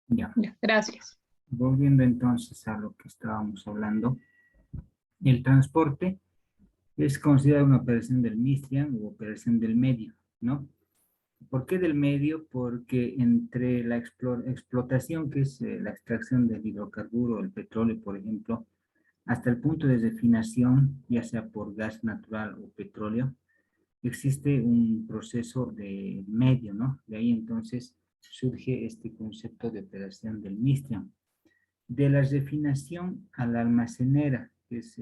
Ya, Ya, gracias. volviendo entonces a lo que estábamos hablando, el transporte es considerado una operación del Mistrian u operación del medio, ¿no? ¿Por qué del medio? Porque entre la explotación, que es la extracción del hidrocarburo, el petróleo, por ejemplo, hasta el punto de refinación, ya sea por gas natural o petróleo, existe un proceso de medio, ¿no? De ahí entonces surge este concepto de operación del Mistrian. De la refinación a la almacenera, que es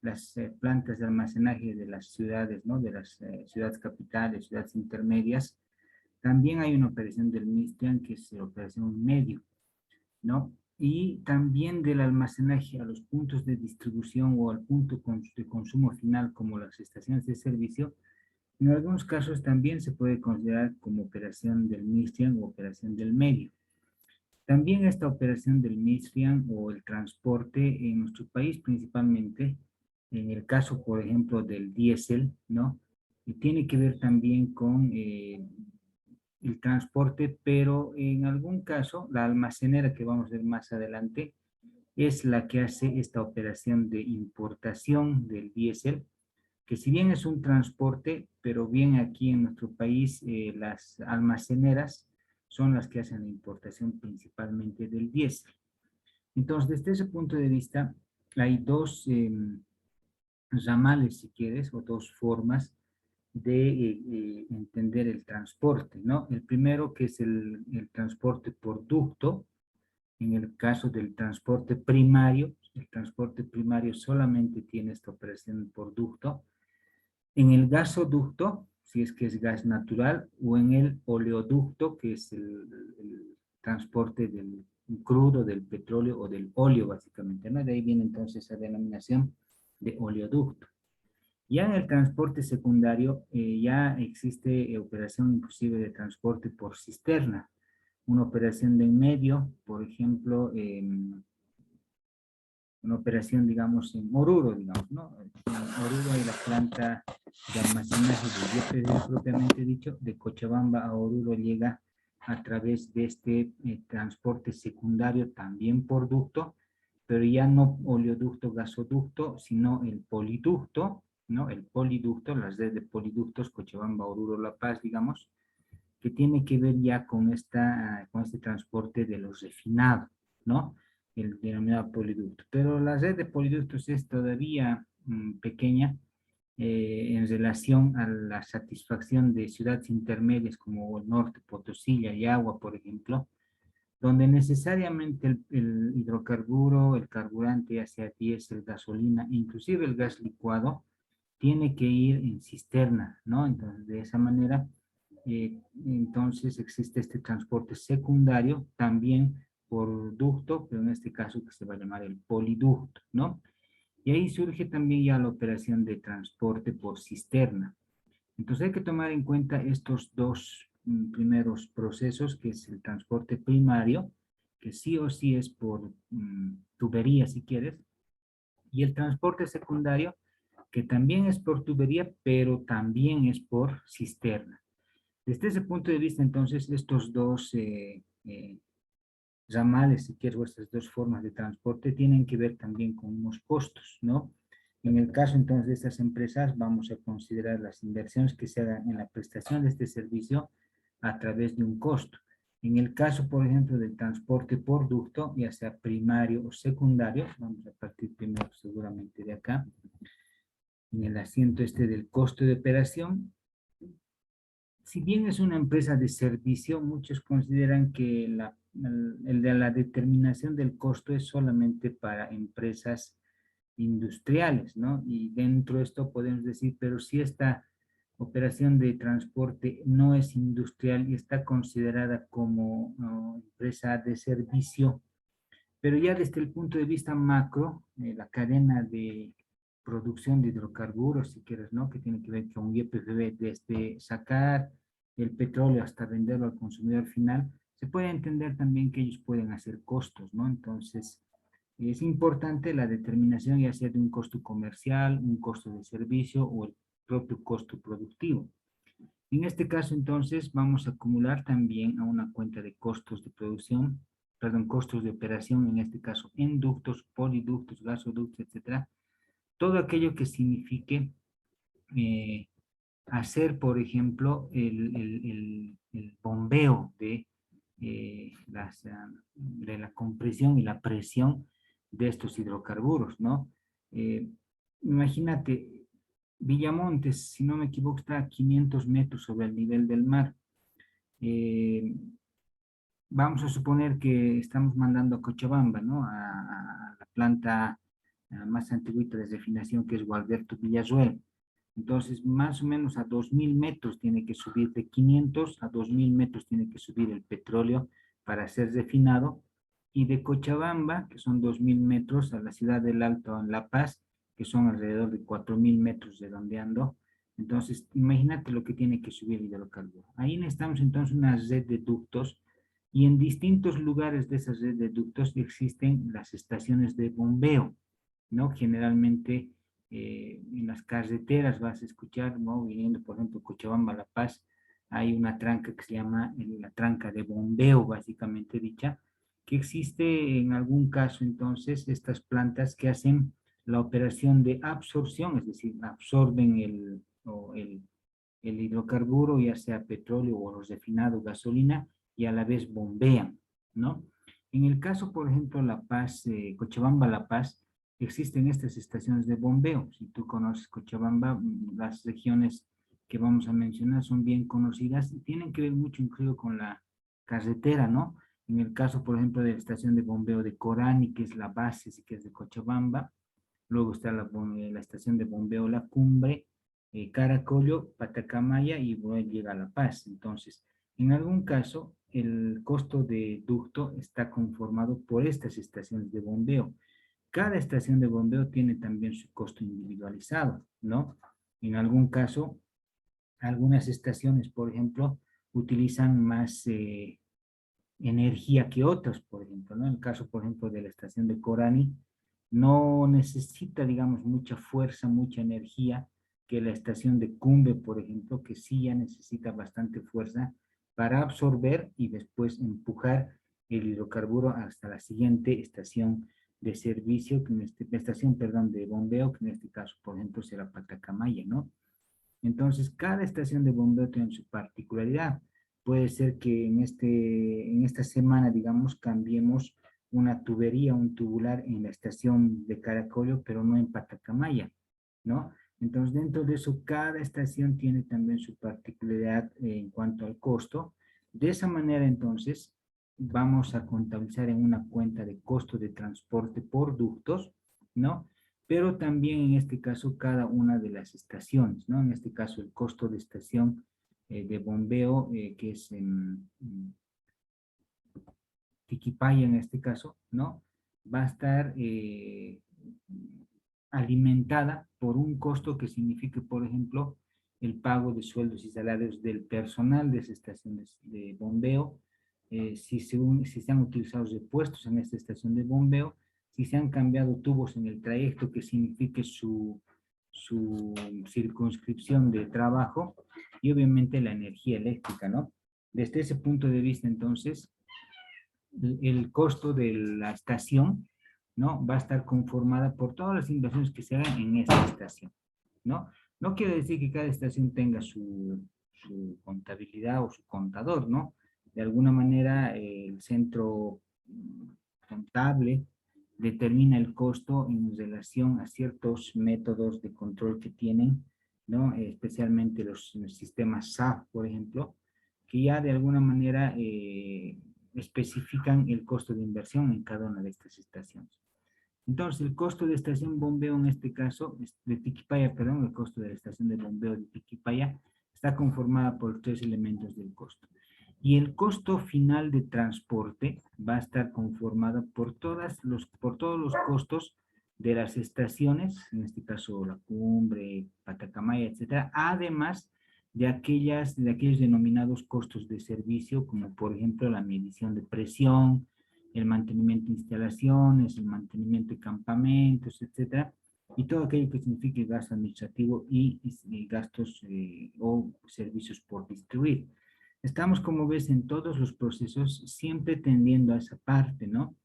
las plantas de almacenaje de las ciudades, ¿no? De las ciudades capitales, ciudades intermedias, también hay una operación del Mistrian que es la operación medio, ¿no? Y también del almacenaje a los puntos de distribución o al punto de consumo final, como las estaciones de servicio, en algunos casos también se puede considerar como operación del Mistrian o operación del medio. También esta operación del Mistrian o el transporte en nuestro país principalmente, en el caso, por ejemplo, del diésel, ¿no? Y tiene que ver también con el transporte, pero en algún caso, la almacenera que vamos a ver más adelante es la que hace esta operación de importación del diésel, que si bien es un transporte, pero bien aquí en nuestro país las almaceneras son las que hacen la importación principalmente del diésel. Entonces, desde ese punto de vista, hay dos ramales, si quieres, o dos formas de entender el transporte, ¿no? El primero que es el transporte por ducto, en el caso del transporte primario, el transporte primario solamente tiene esta operación por ducto. En el gasoducto, si es que es gas natural, o en el oleoducto, que es el transporte del crudo, del petróleo o del óleo, básicamente, ¿no? De ahí viene entonces esa denominación de oleoducto. Ya en el transporte secundario, ya existe operación inclusive de transporte por cisterna, una operación de en medio, por ejemplo, una operación, digamos, en Oruro, digamos, ¿no? En Oruro hay la planta de almacenaje de YPF propiamente dicho, de Cochabamba a Oruro llega a través de este transporte secundario también por ducto, pero ya no oleoducto, gasoducto, sino el poliducto, ¿no? El poliducto, las redes de poliductos, Cochabamba, Oruro, La Paz, digamos, que tiene que ver ya con, con este transporte de los refinados, ¿no? El denominado poliducto. Pero la red de poliductos es todavía pequeña en relación a la satisfacción de ciudades intermedias como el norte, Potosí y Agua, por ejemplo, donde necesariamente el hidrocarburo, el carburante, ya sea diésel, gasolina, inclusive el gas licuado, tiene que ir en cisterna, ¿no? Entonces, de esa manera, entonces existe este transporte secundario, también por ducto, pero en este caso que se va a llamar el poliducto, ¿no? Y ahí surge también ya la operación de transporte por cisterna. Entonces hay que tomar en cuenta estos dos primeros procesos, que es el transporte primario, que sí o sí es por tubería si quieres, y el transporte secundario, que también es por tubería, pero también es por cisterna. Desde ese punto de vista, entonces, estos dos ramales, si quieres, o estas dos formas de transporte tienen que ver también con unos costos, ¿no? En el caso entonces de estas empresas, vamos a considerar las inversiones que se hagan en la prestación de este servicio a través de un costo. En el caso, por ejemplo, del transporte por ducto, ya sea primario o secundario, vamos a partir primero seguramente de acá, en el asiento este del costo de operación. Si bien es una empresa de servicio, muchos consideran que el de la determinación del costo es solamente para empresas industriales, ¿no? Y dentro de esto podemos decir, pero si esta operación de transporte no es industrial y está considerada como empresa de servicio, pero ya desde el punto de vista macro, la cadena de producción de hidrocarburos, si quieres, ¿no? Que tiene que ver con YPF, desde sacar el petróleo hasta venderlo al consumidor final, se puede entender también que ellos pueden hacer costos, ¿no? Entonces, es importante la determinación ya sea de un costo comercial, un costo de servicio o el propio costo productivo. En este caso, entonces, vamos a acumular también a una cuenta de costos de producción, perdón, costos de operación, en este caso, en ductos, poliductos, gasoductos, etcétera. Todo aquello que signifique eh, hacer, por ejemplo, el bombeo de la compresión y la presión de estos hidrocarburos, ¿no? Eh, Imagínate, Villamontes, si no me equivoco, está a 500 metros sobre el nivel del mar. Eh, Vamos a suponer que estamos mandando a Cochabamba, ¿no? A la planta más antiguita de refinación, que es Gualberto Villazuel. Entonces, más o menos a 2000 metros tiene que subir, de 500 a 2000 metros tiene que subir el petróleo para ser refinado. Y de Cochabamba, que son 2000 metros, a la ciudad del Alto, en La Paz, que son alrededor de 4000 metros redondeando. Entonces, imagínate lo que tiene que subir el hidrocarburo. Ahí necesitamos entonces una red de ductos, y en distintos lugares de esa red de ductos existen las estaciones de bombeo, ¿no? Generalmente en las carreteras vas a escuchar, ¿no? Viniendo, por ejemplo, Cochabamba, La Paz, hay una tranca que se llama la tranca de bombeo, básicamente dicha, que existe en algún caso, entonces, estas plantas que hacen la operación de absorción, es decir, absorben el hidrocarburo, ya sea petróleo o los refinados, gasolina, y a la vez bombean, ¿no? En el caso, por ejemplo, La Paz, Cochabamba, La Paz, existen estas estaciones de bombeo. Si tú conoces Cochabamba, las regiones que vamos a mencionar son bien conocidas y tienen que ver mucho incluso con la carretera, ¿no? En el caso, por ejemplo, de la estación de bombeo de Corani, que es la base, sí que es de Cochabamba. Luego está la estación de bombeo La Cumbre, Caracollo, Patacamaya, y luego llega a La Paz. Entonces, en algún caso, el costo de ducto está conformado por estas estaciones de bombeo. Cada estación de bombeo tiene también su costo individualizado, ¿no? En algún caso, algunas estaciones, por ejemplo, utilizan más energía que otras, por ejemplo, ¿no? En el caso, por ejemplo, de la estación de Corani, no necesita, digamos, mucha fuerza, mucha energía que la estación de Cumbe, por ejemplo, que sí ya necesita bastante fuerza para absorber y después empujar el hidrocarburo hasta la siguiente estación de servicio, que en estación, perdón, de bombeo, que en este caso, por ejemplo, será Patacamaya, ¿no? Entonces, cada estación de bombeo tiene su particularidad. Puede ser que en esta semana, digamos, cambiemos una tubería, un tubular en la estación de Caracollo, pero no en Patacamaya, ¿no? Entonces, dentro de eso, cada estación tiene también su particularidad en cuanto al costo. De esa manera, entonces, vamos a contabilizar en una cuenta de costo de transporte por ductos, ¿no? Pero también en este caso cada una de las estaciones, ¿no? En este caso el costo de estación de bombeo, que es en Tiquipaya en este caso, ¿no? Va a estar alimentada por un costo que signifique, por ejemplo, el pago de sueldos y salarios del personal de esas estaciones de bombeo, si se han utilizado repuestos en esta estación de bombeo, si se han cambiado tubos en el trayecto que signifique su circunscripción de trabajo, y obviamente la energía eléctrica, ¿no? Desde ese punto de vista, entonces, el costo de la estación, ¿no? Va a estar conformada por todas las inversiones que se hagan en esta estación, ¿no? No quiere decir que cada estación tenga su contabilidad o su contador, ¿no? De alguna manera, el centro contable determina el costo en relación a ciertos métodos de control que tienen, ¿no? Especialmente los sistemas SAP, por ejemplo, que ya de alguna manera especifican el costo de inversión en cada una de estas estaciones. Entonces, el costo de estación bombeo en este caso, de Tiquipaya, perdón, el costo de la estación de bombeo de Tiquipaya está conformada por tres elementos del costo. Y el costo final de transporte va a estar conformado por todos los costos de las estaciones, en este caso La Cumbre, Patacamaya, etcétera, además de aquellos denominados costos de servicio, como por ejemplo la medición de presión, el mantenimiento de instalaciones, el mantenimiento de campamentos, etcétera, y todo aquello que signifique gasto administrativo y gastos o servicios por distribuir. Estamos, como ves, en todos los procesos siempre tendiendo a esa parte, ¿no?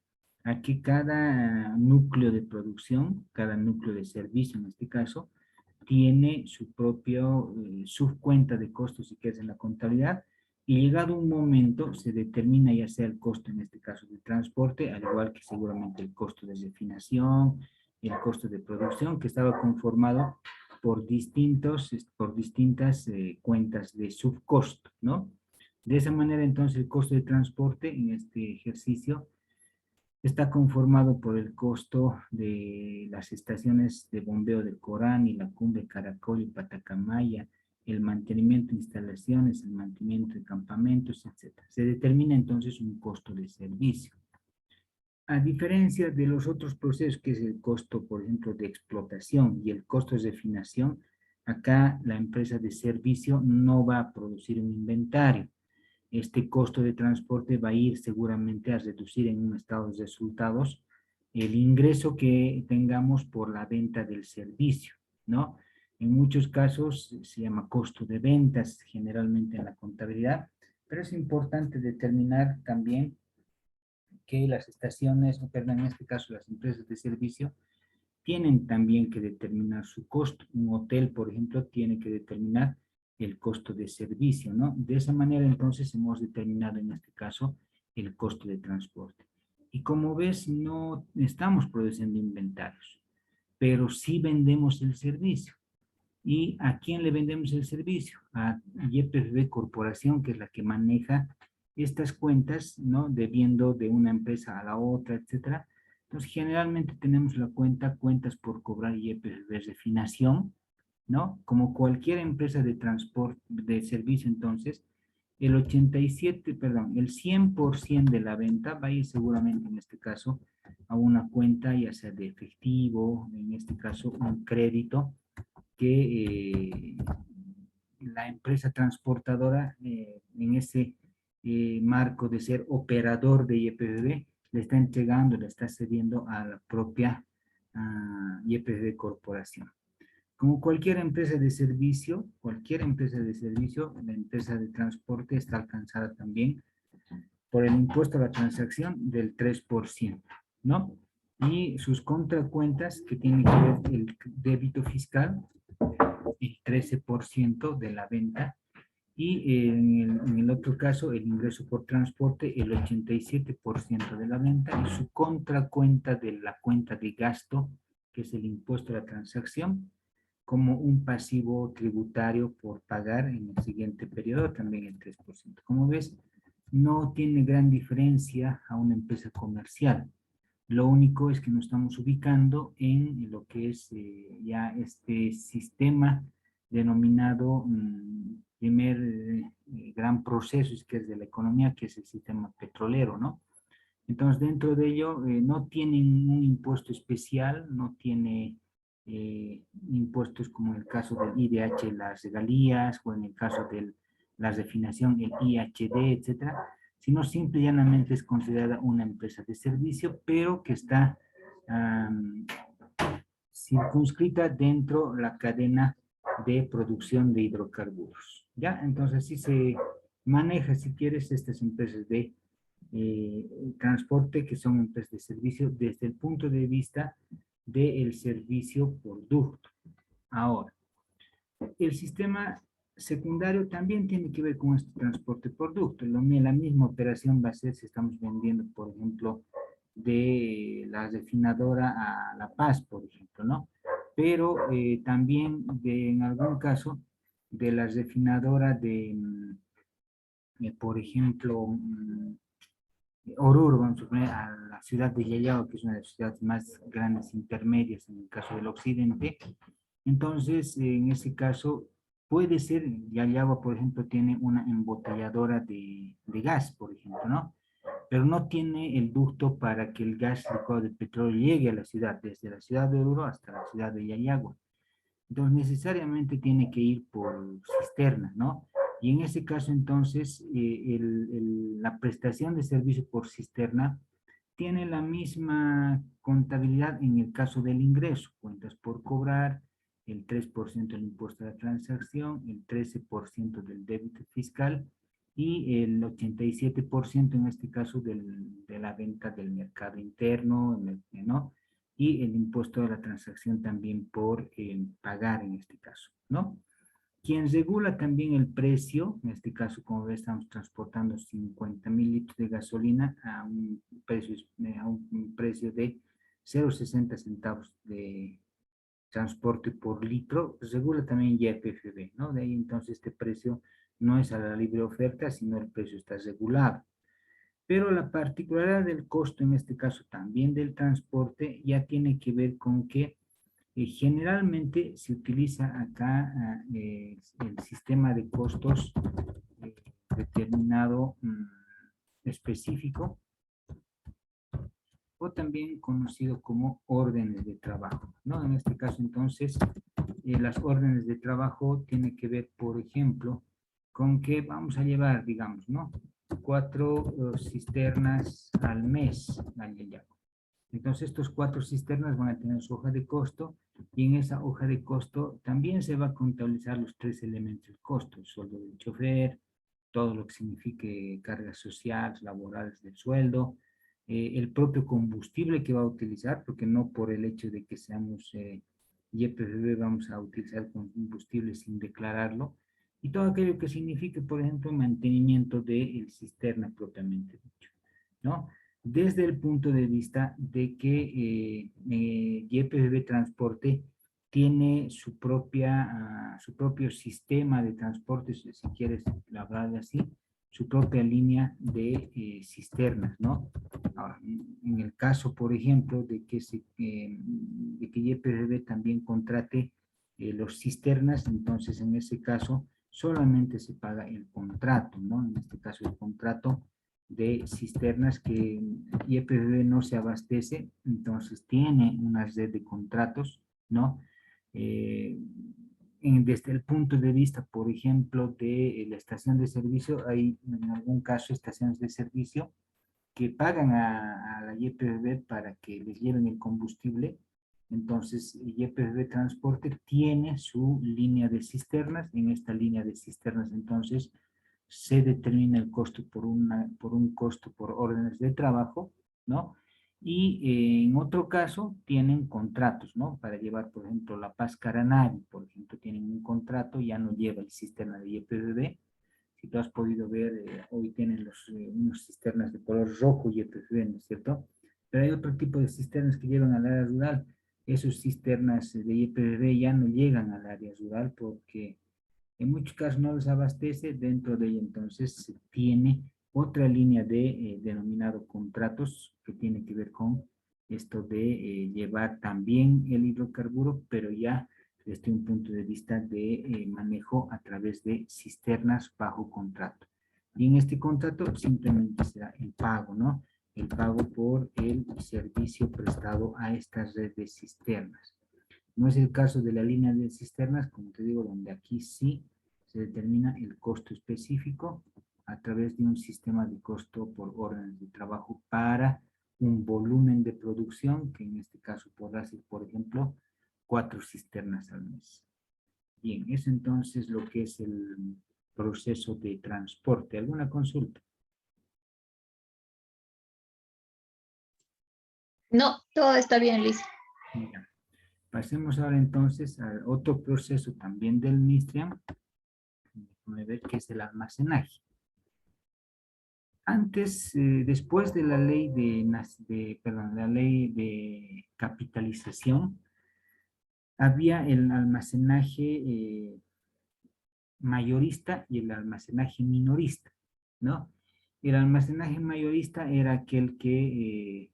A que cada núcleo de producción, cada núcleo de servicio en este caso, tiene su propio subcuenta de costos y que es en la contabilidad, y llegado un momento se determina ya sea el costo, en este caso de transporte, al igual que seguramente el costo de refinación, el costo de producción, que estaba conformado por distintas cuentas de subcosto, ¿no? De esa manera, entonces, el costo de transporte en este ejercicio está conformado por el costo de las estaciones de bombeo del Corán y la Cumbre Caracol y Patacamaya, el mantenimiento de instalaciones, el mantenimiento de campamentos, etc. Se determina entonces un costo de servicio. A diferencia de los otros procesos, que es el costo, por ejemplo, de explotación y el costo de refinación, acá la empresa de servicio no va a producir un inventario. Este costo de transporte va a ir seguramente a reducir en un estado de resultados el ingreso que tengamos por la venta del servicio, ¿no? En muchos casos se llama costo de ventas, generalmente en la contabilidad, pero es importante determinar también que las estaciones, o perdón, en este caso las empresas de servicio, tienen también que determinar su costo. Un hotel, por ejemplo, tiene que determinar el costo de servicio, ¿no? De esa manera, entonces, hemos determinado en este caso el costo de transporte. Y como ves, no estamos produciendo inventarios, pero sí vendemos el servicio. ¿Y a quién le vendemos el servicio? A YPFB Corporación, que es la que maneja estas cuentas, ¿no? Debiendo de una empresa a la otra, etcétera. Entonces, generalmente tenemos la cuentas por cobrar YPFB refinación, ¿no? Como cualquier empresa de transporte, de servicio, entonces, el 87, perdón, el 100% de la venta va a ir seguramente en este caso a una cuenta, ya sea de efectivo, en este caso un crédito, que la empresa transportadora en ese marco de ser operador de YPFB le está entregando, le está cediendo a la propia YPFB Corporación. Como cualquier empresa de servicio, la empresa de transporte está alcanzada también por el impuesto a la transacción del 3%, ¿no? Y sus contracuentas que tienen que ver el débito fiscal, el 13% de la venta, y en el otro caso el ingreso por transporte el 87% de la venta, y su contracuenta de la cuenta de gasto, que es el impuesto a la transacción, como un pasivo tributario por pagar en el siguiente periodo, también el 3%. Como ves, no tiene gran diferencia a una empresa comercial. Lo único es que nos estamos ubicando en lo que es ya este sistema denominado primer gran proceso, que es de la economía, que es el sistema petrolero, ¿no? Entonces, dentro de ello, no tienen un impuesto especial, no tiene impuestos como en el caso del IDH, las regalías, o en el caso de la refinación, el IHD, etcétera, sino simple y llanamente es considerada una empresa de servicio, pero que está circunscrita dentro de la cadena de producción de hidrocarburos. ¿Ya? Entonces, así se maneja, si quieres, estas empresas de transporte, que son empresas de servicio desde el punto de vista del servicio por ducto. Ahora, el sistema secundario también tiene que ver con este transporte por ducto. La misma operación va a ser si estamos vendiendo, por ejemplo, de la refinadora a La Paz, por ejemplo, ¿no? Pero también en algún caso de la refinadora de, por ejemplo, Oruro, vamos a suponer, a la ciudad de Yayao, que es una de las ciudades más grandes intermedias en el caso del occidente. Entonces, en ese caso, puede ser, Yayagua, por ejemplo, tiene una embotelladora de gas, por ejemplo, ¿no? Pero no tiene el ducto para que el gas licuado de petróleo llegue a la ciudad, desde la ciudad de Oruro hasta la ciudad de Yayagua. Entonces, necesariamente tiene que ir por cisterna, ¿no? Y en ese caso, entonces, la prestación de servicio por cisterna tiene la misma contabilidad en el caso del ingreso, cuentas por cobrar, el 3% del impuesto a la transacción, el 13% del débito fiscal y el 87% en este caso de la venta del mercado interno, ¿no? Y el impuesto a la transacción también por pagar en este caso, ¿no? Quien regula también el precio, en este caso, como ves, estamos transportando 50,000 litros de gasolina a un precio de 0,60 centavos de transporte por litro, pues regula también YPFB, ¿no? De ahí entonces este precio no es a la libre oferta, sino el precio está regulado. Pero la particularidad del costo, en este caso también del transporte, ya tiene que ver con que generalmente se utiliza acá el sistema de costos eh, determinado específico o también conocido como órdenes de trabajo, ¿no? En este caso, entonces, las órdenes de trabajo tienen que ver, por ejemplo, con que vamos a llevar, digamos, ¿no? 4 cisternas al mes al Yayaco. Entonces, estos 4 cisternas van a tener su hoja de costo y en esa hoja de costo también se va a contabilizar los 3 elementos del costo, el sueldo del chofer, todo lo que signifique cargas sociales, laborales del sueldo, el propio combustible que va a utilizar, porque no por el hecho de que seamos YPFB vamos a utilizar combustible sin declararlo, y todo aquello que signifique, por ejemplo, mantenimiento del cisterna propiamente dicho, ¿no? Desde el punto de vista de que YPFB Transporte tiene su propio sistema de transporte, si quieres hablar así, su propia línea de cisternas, ¿no? Ahora, en el caso, por ejemplo, de que YPFB también contrate los cisternas, entonces en ese caso solamente se paga el contrato, ¿no? En este caso el contrato de cisternas que YPFB no se abastece, entonces tiene una red de contratos, ¿no? Eh, desde el punto de vista, por ejemplo, de la estación de servicio, hay en algún caso estaciones de servicio que pagan a la YPFB para que les lleven el combustible. Entonces, YPFB Transporte tiene su línea de cisternas. En esta línea de cisternas, entonces, se determina el costo por un costo por órdenes de trabajo, ¿no? Y en otro caso tienen contratos, ¿no? Para llevar, por ejemplo, La Paz Caranavi, por ejemplo, tienen un contrato, ya no lleva el cisterna de YPFB. Si tú has podido ver, hoy tienen unos cisternas de color rojo YPFB, ¿no es cierto? Pero hay otro tipo de cisternas que llevan al área rural. Esos cisternas de YPFB ya no llegan al área rural porque en muchos casos no les abastece, dentro de ella entonces se tiene otra línea de denominado contratos que tiene que ver con esto de llevar también el hidrocarburo, pero ya desde un punto de vista de manejo a través de cisternas bajo contrato. Y en este contrato simplemente será el pago, ¿no? El pago por el servicio prestado a esta red de cisternas. No es el caso de la línea de cisternas, como te digo, donde aquí sí se determina el costo específico a través de un sistema de costo por órdenes de trabajo para un volumen de producción, que en este caso podrá ser, por ejemplo, 4 cisternas al mes. Bien, es entonces lo que es el proceso de transporte. ¿Alguna consulta? No, todo está bien, Luis. Ya. Pasemos ahora entonces al otro proceso también del MISTRIAM, déjame ver qué es el almacenaje. Antes, después de la ley la ley de capitalización, había el almacenaje mayorista y el almacenaje minorista, ¿no? El almacenaje mayorista era aquel que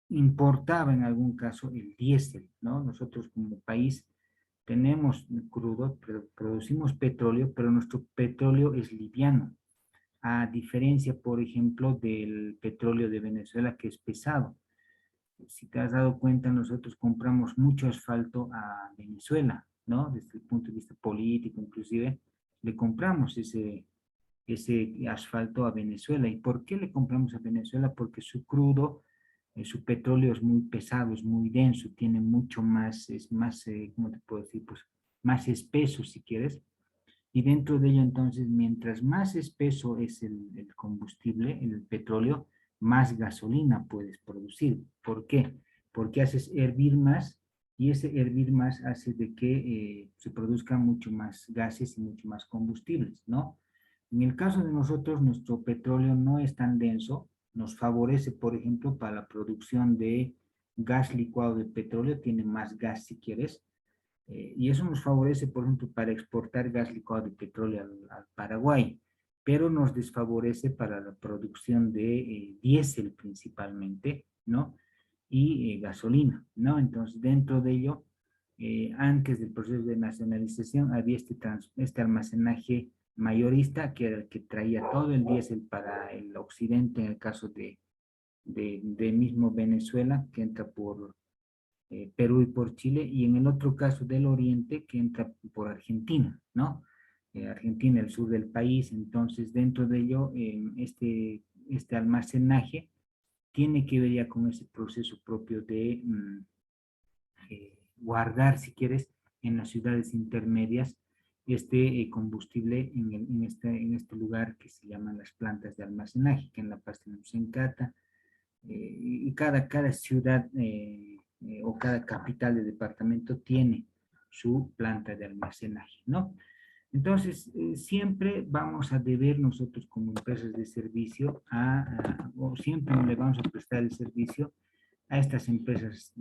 importaba en algún caso el diésel, ¿no? Nosotros como país tenemos crudo, producimos petróleo, pero nuestro petróleo es liviano, a diferencia, por ejemplo, del petróleo de Venezuela, que es pesado. Si te has dado cuenta, nosotros compramos mucho asfalto a Venezuela, ¿no? Desde el punto de vista político, inclusive, le compramos ese asfalto a Venezuela. ¿Y por qué le compramos a Venezuela? Porque su crudo, su petróleo es muy pesado, es muy denso, tiene mucho más, es más, ¿cómo te puedo decir? Pues más espeso, si quieres. Y dentro de ello, entonces, mientras más espeso es el combustible, el petróleo, más gasolina puedes producir. ¿Por qué? Porque haces hervir más y ese hervir más hace de que se produzcan mucho más gases y mucho más combustibles, ¿no? En el caso de nosotros, nuestro petróleo no es tan denso, nos favorece, por ejemplo, para la producción de gas licuado de petróleo, tiene más gas si quieres, y eso nos favorece, por ejemplo, para exportar gas licuado de petróleo al Paraguay, pero nos desfavorece para la producción de diésel principalmente, ¿no? Y gasolina, ¿no? Entonces, dentro de ello, antes del proceso de nacionalización, había este almacenaje mayorista, que era el que traía todo el diésel para el occidente, en el caso de mismo Venezuela, que entra por Perú y por Chile, y en el otro caso del oriente que entra por Argentina, ¿no? Argentina, el sur del país, entonces dentro de ello este almacenaje tiene que ver ya con ese proceso propio de guardar, si quieres, en las ciudades intermedias este combustible en este lugar que se llaman las plantas de almacenaje, que en La Paz tenemos en Cata, y cada ciudad o cada capital de departamento tiene su planta de almacenaje, ¿no? Entonces, siempre vamos a deber nosotros como empresas de servicio o siempre le vamos a prestar el servicio a estas empresas,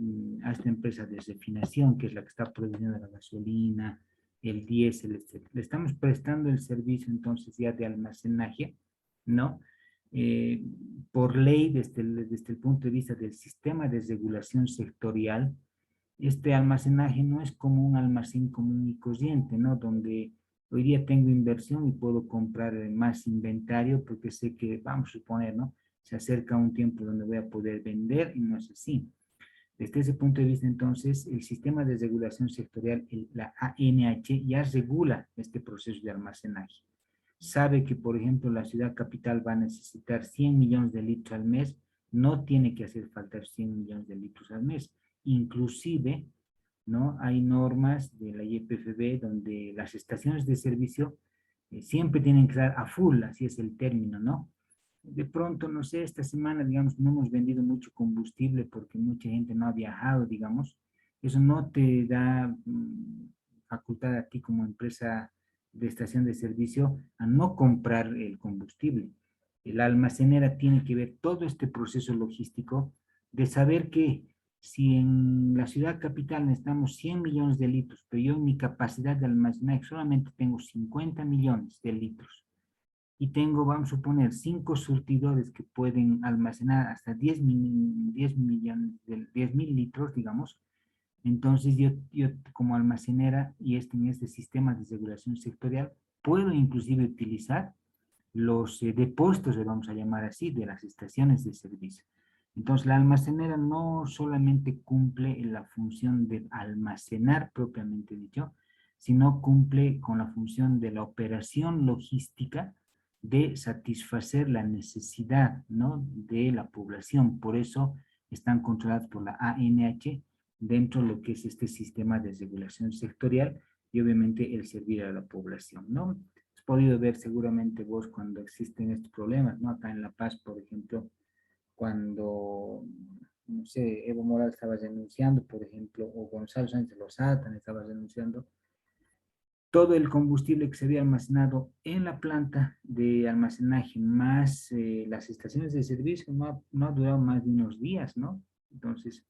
a esta empresa de refinación, que es la que está produciendo la gasolina, el diésel, etc. Le estamos prestando el servicio entonces ya de almacenaje, ¿no? Eh, por ley, desde el punto de vista del sistema de regulación sectorial, este almacenaje no es como un almacén común y corriente, ¿no? Donde hoy día tengo inversión y puedo comprar más inventario porque sé que, vamos a suponer, ¿no? Se acerca un tiempo donde voy a poder vender y no es así. Desde ese punto de vista, entonces, el sistema de regulación sectorial, la ANH, ya regula este proceso de almacenaje. Sabe que, por ejemplo, la ciudad capital va a necesitar 100 millones de litros al mes, no tiene que hacer falta 100 millones de litros al mes. Inclusive, ¿no? Hay normas de la YPFB donde las estaciones de servicio siempre tienen que estar a full, así es el término, ¿no? De pronto, no sé, esta semana, digamos, no hemos vendido mucho combustible porque mucha gente no ha viajado, digamos. Eso no te da facultad a ti como empresa de estación de servicio a no comprar el combustible. La almacenera tiene que ver todo este proceso logístico de saber que si en la ciudad capital necesitamos 100 millones de litros, pero yo en mi capacidad de almacenaje solamente tengo 50 millones de litros, y tengo, vamos a suponer, 5 surtidores que pueden almacenar hasta 10 millones, 10.000 litros, digamos. Entonces yo como almacenera y en este sistema de regulación sectorial, puedo inclusive utilizar los depósitos, le vamos a llamar así, de las estaciones de servicio. Entonces la almacenera no solamente cumple la función de almacenar propiamente dicho, sino cumple con la función de la operación logística de satisfacer la necesidad, ¿no?, de la población. Por eso están controladas por la ANH dentro de lo que es este sistema de regulación sectorial y obviamente el servir a la población, ¿no? Has podido ver seguramente vos cuando existen estos problemas, ¿no? Acá en La Paz, por ejemplo, cuando, no sé, Evo Morales estaba denunciando, por ejemplo, o Gonzalo Sánchez Lozada también estaba denunciando, todo el combustible que se había almacenado en la planta de almacenaje más las estaciones de servicio no ha durado más de unos días, ¿no? Entonces,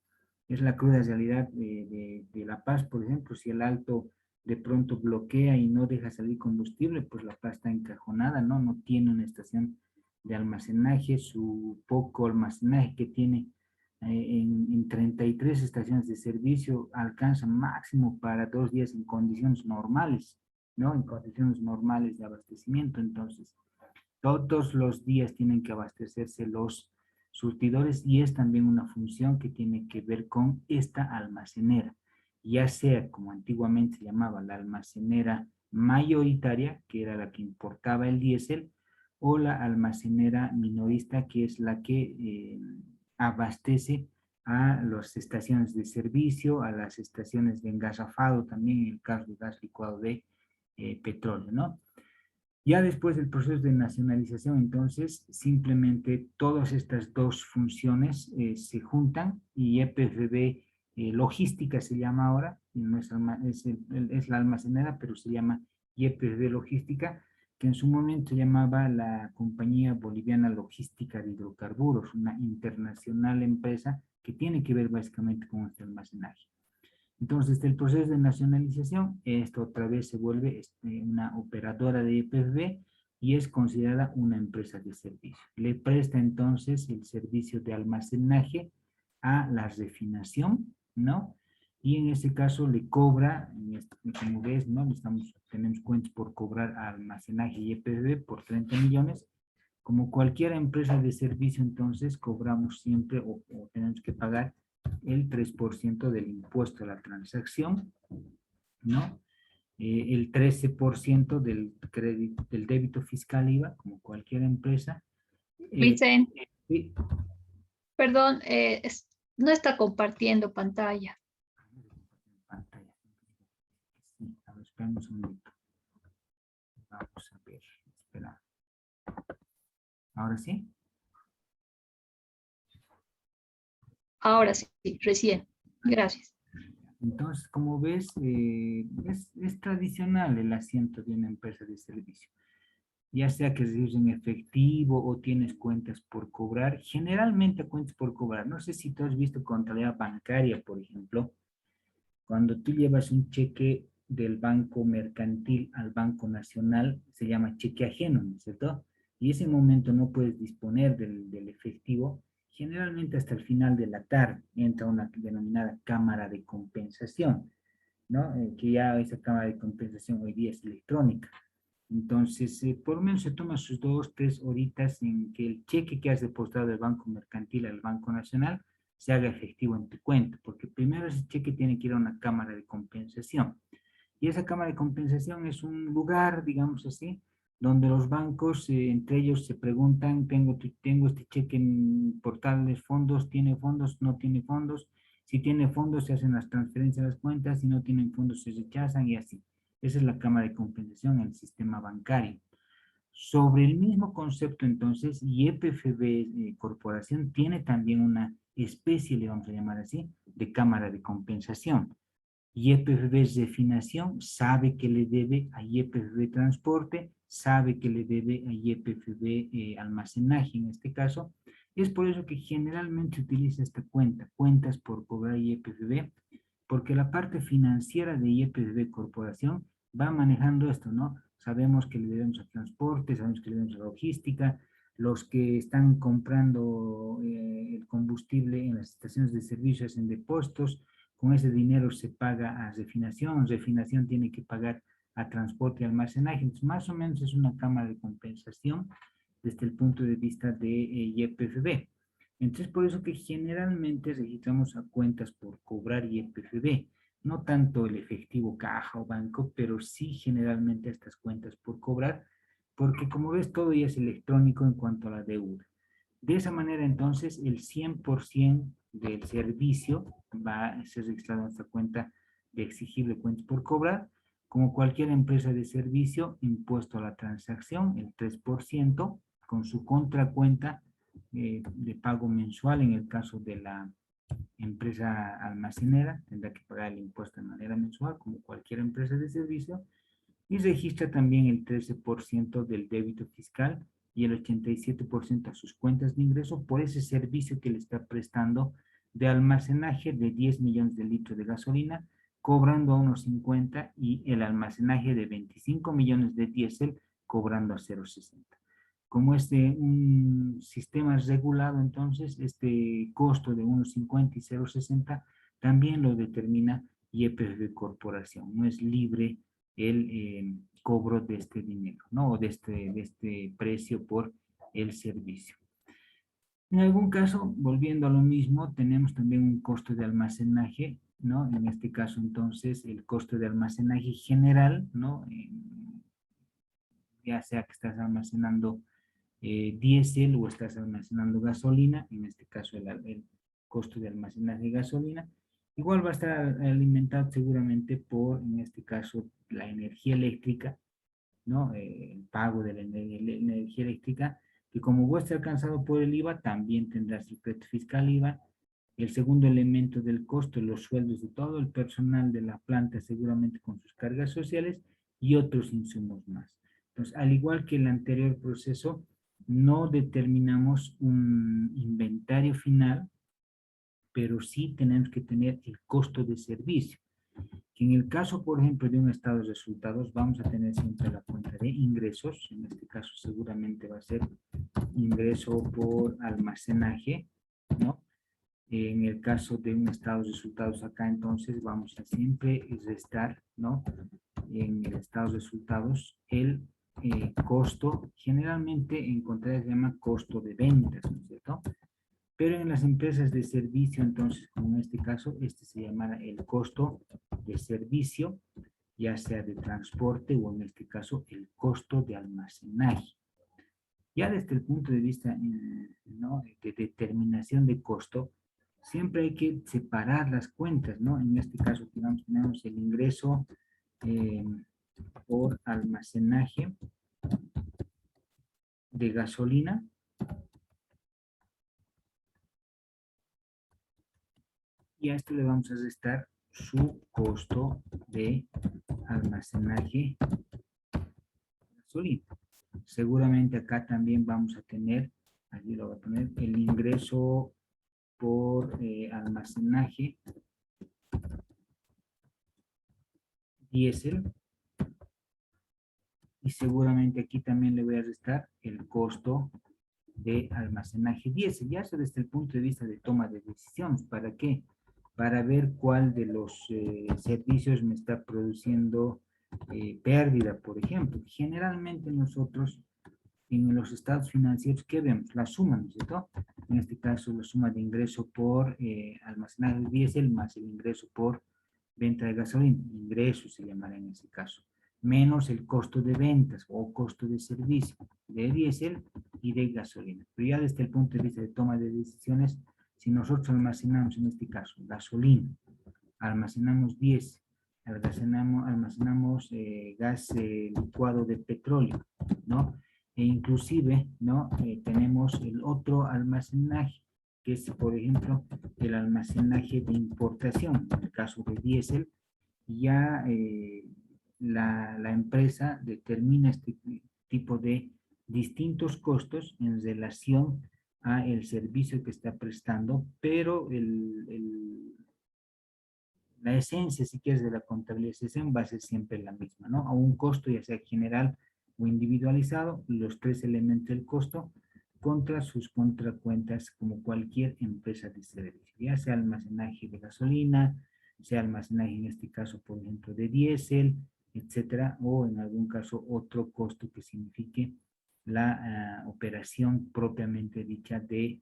es la cruda realidad de La Paz, por ejemplo, si el Alto de pronto bloquea y no deja salir combustible, pues La Paz está encajonada, ¿no? No tiene una estación de almacenaje, su poco almacenaje que tiene en 33 estaciones de servicio alcanza máximo para 2 días en condiciones normales, ¿no? En condiciones normales de abastecimiento. Entonces, todos los días tienen que abastecerse los surtidores y es también una función que tiene que ver con esta almacenera, ya sea como antiguamente se llamaba la almacenera mayoritaria, que era la que importaba el diésel, o la almacenera minorista, que es la que abastece a las estaciones de servicio, a las estaciones de engasafado, también en el caso de gas licuado de petróleo, ¿no? Ya después del proceso de nacionalización, entonces, simplemente todas estas dos funciones se juntan y EPFB Logística se llama ahora, no es, es la almacenera, pero se llama YPFB Logística, que en su momento llamaba la Compañía Boliviana Logística de Hidrocarburos, una internacional empresa que tiene que ver básicamente con este almacenaje. Entonces, el proceso de nacionalización, esto otra vez se vuelve una operadora de EPFB y es considerada una empresa de servicio. Le presta entonces el servicio de almacenaje a la refinación, ¿no? Y en este caso le cobra, como ves, ¿no? Tenemos cuentas por cobrar almacenaje y EPFB por 30 millones. Como cualquier empresa de servicio, entonces, cobramos siempre o tenemos que pagar el 3% del impuesto a la transacción, ¿no? El 13% del crédito, del débito fiscal IVA, como cualquier empresa. Vicen, Sí. perdón, no está compartiendo pantalla. Pantalla. Sí, a ver, esperamos un momento. Vamos a ver, espera. ¿Ahora sí? Ahora sí, recién. Gracias. Entonces, como ves, es tradicional el asiento de una empresa de servicio. Ya sea que recibes en efectivo o tienes cuentas por cobrar, generalmente cuentas por cobrar. No sé si tú has visto contabilidad bancaria, por ejemplo, cuando tú llevas un cheque del banco mercantil al banco nacional, se llama cheque ajeno, ¿no es cierto? Y ese momento no puedes disponer del efectivo. Generalmente hasta el final de la tarde entra una denominada cámara de compensación, ¿no? Que ya esa cámara de compensación hoy día es electrónica. Entonces, por lo menos se toma sus 2, 3 horitas en que el cheque que has depositado del Banco Mercantil al Banco Nacional se haga efectivo en tu cuenta, porque primero ese cheque tiene que ir a una cámara de compensación. Y esa cámara de compensación es un lugar, digamos así, donde los bancos, entre ellos, se preguntan, tengo este cheque por tales fondos, ¿tiene fondos? ¿No tiene fondos? Si tiene fondos, se hacen las transferencias a las cuentas, si no tienen fondos, se rechazan y así. Esa es la cámara de compensación en el sistema bancario. Sobre el mismo concepto, entonces, YPFB Corporación tiene también una especie, le vamos a llamar así, de cámara de compensación. YPFB Refinación sabe que le debe a YPFB Transporte, sabe que le debe a YPFB Almacenaje en este caso. Es por eso que generalmente utiliza esta cuenta, cuentas por cobrar YPFB, porque la parte financiera de YPFB Corporación va manejando esto, ¿no? Sabemos que le debemos a transporte, sabemos que le debemos a logística, los que están comprando el combustible en las estaciones de servicios en depósitos, con ese dinero se paga a refinación, refinación tiene que pagar a transporte y almacenaje, entonces más o menos es una cámara de compensación desde el punto de vista de YPFB. Entonces, por eso que generalmente registramos a cuentas por cobrar YPFB, no tanto el efectivo caja o banco, pero sí generalmente estas cuentas por cobrar, porque como ves todo ya es electrónico en cuanto a la deuda. De esa manera, entonces, el 100% del servicio va a ser registrado en esta cuenta de exigible cuentas por cobrar. Como cualquier empresa de servicio, impuesto a la transacción, el 3%, con su contracuenta de pago mensual. En el caso de la empresa almacenera, tendrá que pagar el impuesto de manera mensual, como cualquier empresa de servicio, y registra también el 13% del débito fiscal y el 87% a sus cuentas de ingreso por ese servicio que le está prestando de almacenaje de 10 millones de litros de gasolina, cobrando a unos 50, y el almacenaje de 25 millones de diésel, cobrando a 0,60. Como es de un sistema regulado, entonces, este costo de 1,50 y 0,60 también lo determina YPF Corporación. No es libre el cobro de este dinero, ¿no? O de este precio por el servicio. En algún caso, volviendo a lo mismo, tenemos también un costo de almacenaje, ¿no? En este caso, entonces, el costo de almacenaje general, ¿no? Ya sea que estás almacenando diésel o estás almacenando gasolina, en este caso el costo de almacenaje de gasolina, igual va a estar alimentado seguramente por, en este caso, la energía eléctrica, ¿no? El pago de la energía eléctrica, que como va a estar alcanzado por el IVA, también tendrá su crédito fiscal IVA. El segundo elemento del costo, los sueldos de todo el personal de la planta, seguramente con sus cargas sociales y otros insumos más. Entonces, al igual que el anterior proceso, no determinamos un inventario final, pero sí tenemos que tener el costo de servicio. Que en el caso, por ejemplo, de un estado de resultados, vamos a tener siempre la cuenta de ingresos. En este caso, seguramente va a ser ingreso por almacenaje, ¿no? En el caso de un estado de resultados acá, entonces, vamos a siempre restar, ¿no? En el estado de resultados, el costo, generalmente en contrario se llama costo de ventas, ¿no es cierto? Pero en las empresas de servicio, entonces, como en este caso, este se llamará el costo de servicio, ya sea de transporte o en este caso el costo de almacenaje. Ya desde el punto de vista ¿no? de determinación de costo, siempre hay que separar las cuentas, ¿no? En este caso, digamos, tenemos el ingreso eh, por almacenaje de gasolina, y a esto le vamos a restar su costo de almacenaje de gasolina. Seguramente acá también vamos a tener, aquí lo voy a poner, el ingreso por almacenaje diésel, y seguramente aquí también le voy a restar el costo de almacenaje diésel, ya sea desde el punto de vista de toma de decisiones. ¿Para qué? Para ver cuál de los servicios me está produciendo pérdida, por ejemplo. Generalmente nosotros en los estados financieros, ¿qué vemos? La suma, ¿no es cierto? En este caso, la suma de ingreso por almacenaje de diésel más el ingreso por venta de gasolina. Ingreso se llamará en este caso. Menos el costo de ventas o costo de servicio de diésel y de gasolina. Pero ya desde el punto de vista de toma de decisiones, si nosotros almacenamos en este caso gasolina, almacenamos diésel, almacenamos gas licuado de petróleo, ¿no? E inclusive, ¿no? Tenemos el otro almacenaje, que es, por ejemplo, el almacenaje de importación. En el caso de diésel, ya la empresa determina este tipo de distintos costos en relación a el servicio que está prestando, pero la esencia, si quieres, de la contabilización va a ser siempre la misma, ¿no? A un costo, ya sea general o individualizado, los tres elementos del costo contra sus contracuentas como cualquier empresa de servicio, ya sea almacenaje de gasolina, sea almacenaje en este caso, por ejemplo, de diésel, etcétera, o en algún caso otro costo que signifique la operación propiamente dicha de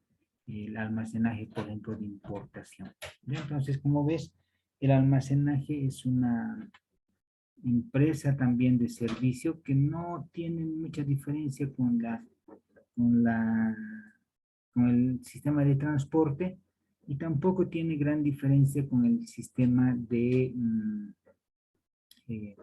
el almacenaje, por ejemplo, de importación. Entonces, como ves, el almacenaje es una empresa también de servicio que no tiene mucha diferencia con la, con el sistema de transporte, y tampoco tiene gran diferencia con el sistema de eh,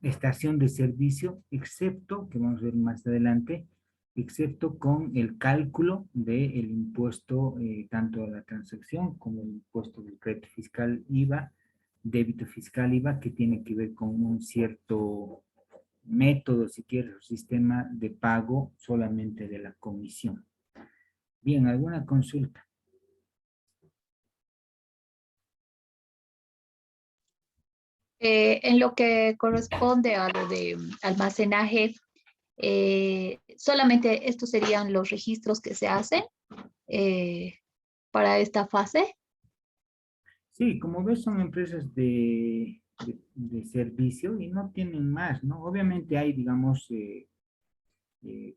estación de servicio, excepto, que vamos a ver más adelante, excepto con el cálculo del impuesto, tanto a la transacción como el impuesto del crédito fiscal IVA, débito fiscal IVA, que tiene que ver con un cierto método, si quieres, o sistema de pago solamente de la comisión. Bien, ¿alguna consulta? En lo que corresponde a lo de almacenaje, solamente estos serían los registros que se hacen eh, para esta fase. Sí, como ves, son empresas de servicio y no tienen más, ¿no? Obviamente hay, digamos,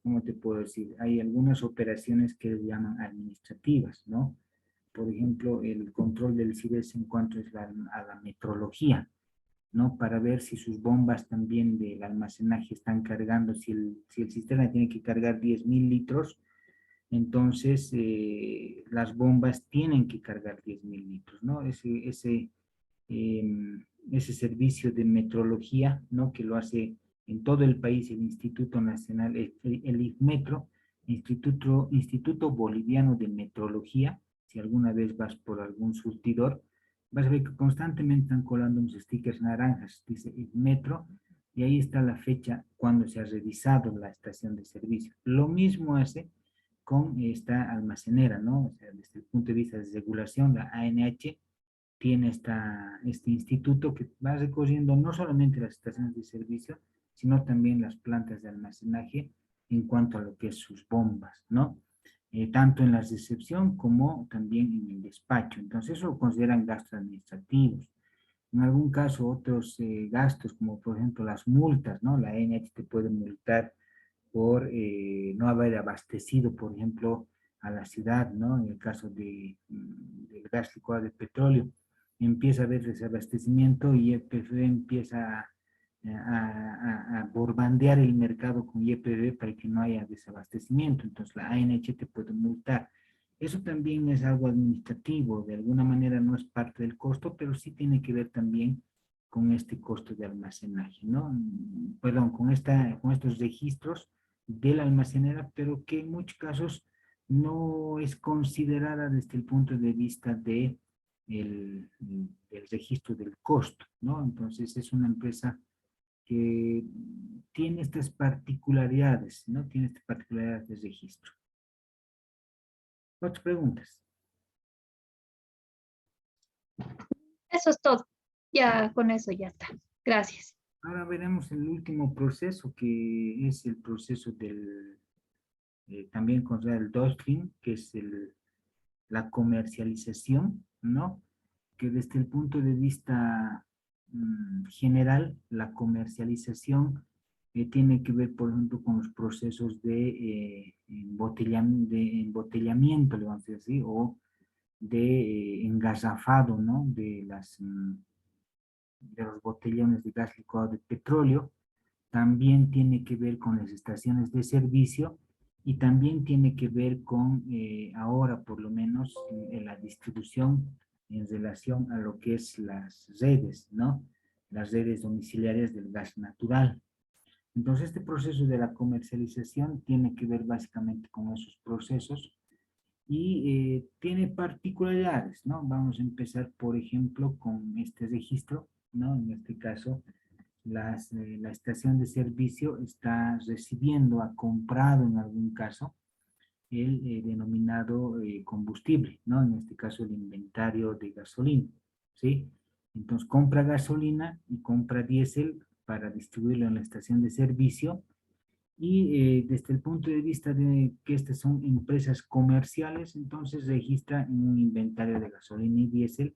¿cómo te puedo decir? Hay algunas operaciones que se llaman administrativas, ¿no? Por ejemplo, el control del CIDES en cuanto es a la metrología. ¿no? Para ver si sus bombas también del almacenaje están cargando, si el sistema tiene que cargar 10.000 litros, entonces las bombas tienen que cargar 10.000 litros, ¿no? Ese servicio de metrología, ¿no? Que lo hace en todo el país el Instituto Nacional, el IFMetro, Instituto Boliviano de Metrología. Si alguna vez vas por algún surtidor, vas a ver que constantemente están colando unos stickers naranjas, dice IFMetro, y ahí está la fecha cuando se ha revisado la estación de servicio. Lo mismo hace con esta almacenera, ¿no? O sea, desde el punto de vista de regulación, la ANH tiene este instituto que va recorriendo no solamente las estaciones de servicio, sino también las plantas de almacenaje en cuanto a lo que es sus bombas, ¿no? Tanto en la recepción como también en el despacho. Entonces, eso lo consideran gastos administrativos. En algún caso, otros gastos, como por ejemplo las multas, ¿no? La ANH te puede multar por no haber abastecido, por ejemplo, a la ciudad, ¿no? En el caso del gas licuado de petróleo, empieza a haber desabastecimiento y YPF empieza a borbandear el mercado con YPF para que no haya desabastecimiento. Entonces la ANH te puede multar. Eso también es algo administrativo, de alguna manera no es parte del costo, pero sí tiene que ver también con este costo de almacenaje, ¿no? Perdón, con estos registros de la almacenera, pero que en muchos casos no es considerada desde el punto de vista del registro del costo, ¿no? Entonces es una empresa que tiene estas particularidades, ¿no? Tiene estas particularidades de registro. ¿Otras preguntas? Eso es todo. Ya con eso ya está. Gracias. Ahora veremos el último proceso, que es el proceso también con el downstream, que es la comercialización, ¿no? Que desde el punto de vista general, la comercialización tiene que ver, por ejemplo, con los procesos de embotellamiento, le vamos a decir así, o de engarrafado, ¿no? De los botellones de gas licuado de petróleo. También tiene que ver con las estaciones de servicio y también tiene que ver con, ahora por lo menos, la distribución en relación a lo que es las redes, ¿no? Las redes domiciliarias del gas natural. Entonces, este proceso de la comercialización tiene que ver básicamente con esos procesos y tiene particularidades, ¿no? Vamos a empezar, por ejemplo, con este registro, ¿no? En este caso, la estación de servicio está recibiendo, ha comprado en algún caso el denominado combustible, ¿no? En este caso el inventario de gasolina, ¿sí? Entonces compra gasolina y compra diésel para distribuirlo en la estación de servicio y desde el punto de vista de que estas son empresas comerciales, entonces registra en un inventario de gasolina y diésel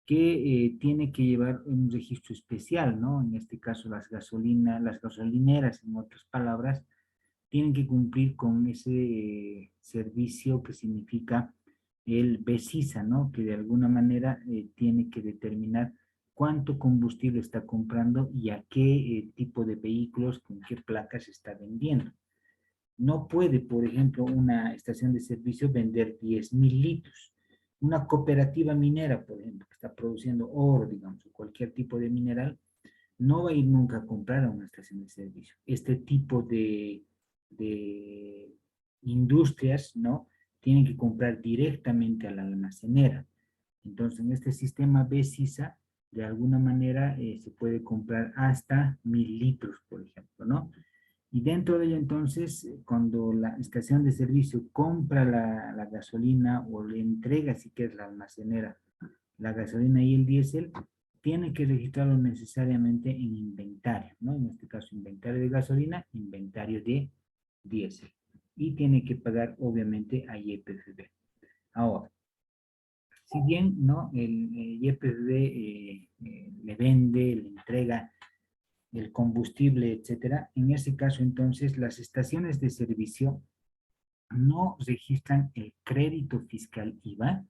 que tiene que llevar un registro especial, ¿no? En este caso las gasolineras, en otras palabras, tienen que cumplir con ese servicio que significa el BESISA, ¿no? Que de alguna manera tiene que determinar cuánto combustible está comprando y a qué tipo de vehículos, con qué placas está vendiendo. No puede, por ejemplo, una estación de servicio vender 10.000 litros. Una cooperativa minera, por ejemplo, que está produciendo oro, digamos, o cualquier tipo de mineral, no va a ir nunca a comprar a una estación de servicio. Este tipo de industrias, ¿no? Tienen que comprar directamente a la almacenera. Entonces, en este sistema BESISA, de alguna manera, se puede comprar hasta 1.000 litros, por ejemplo, ¿no? Y dentro de ello, entonces, cuando la estación de servicio compra la gasolina o le entrega, si quieres, la almacenera, la gasolina y el diésel, tiene que registrarlo necesariamente en inventario, ¿no? En este caso, inventario de gasolina, inventario de diésel. Y tiene que pagar, obviamente, a YPFB. Ahora, si bien, ¿no? El YPFB le vende, le entrega el combustible, etcétera, en ese caso, entonces, las estaciones de servicio no registran el crédito fiscal IVA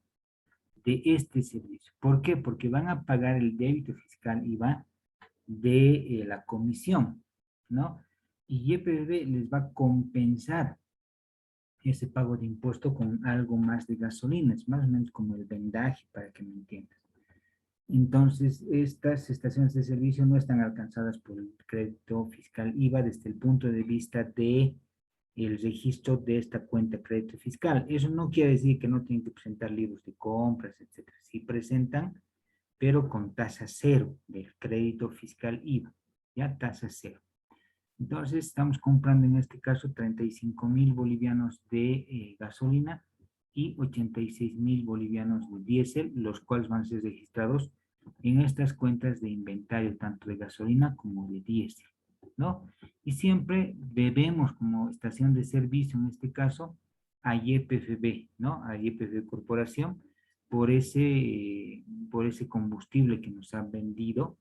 de este servicio. ¿Por qué? Porque van a pagar el débito fiscal IVA de la comisión, ¿no? Y YPFB les va a compensar ese pago de impuesto con algo más de gasolina, es más o menos como el vendaje, para que me entiendas. Entonces, estas estaciones de servicio no están alcanzadas por el crédito fiscal IVA desde el punto de vista de el registro de esta cuenta crédito fiscal. Eso no quiere decir que no tienen que presentar libros de compras, etcétera. Sí presentan, pero con tasa cero del crédito fiscal IVA, ya tasa cero. Entonces, estamos comprando en este caso 35,000 bolivianos de gasolina y 86,000 bolivianos de diésel, los cuales van a ser registrados en estas cuentas de inventario, tanto de gasolina como de diésel, ¿no? Y siempre debemos como estación de servicio, en este caso, a YPFB, ¿no? A YPFB Corporación, por ese combustible que nos han vendido,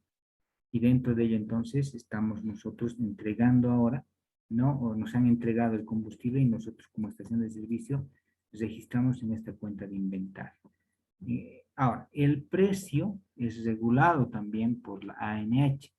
y dentro de ello entonces estamos nosotros entregando ahora, ¿no? O nos han entregado el combustible y nosotros como estación de servicio registramos en esta cuenta de inventario. Ahora, el precio es regulado también por la ANH.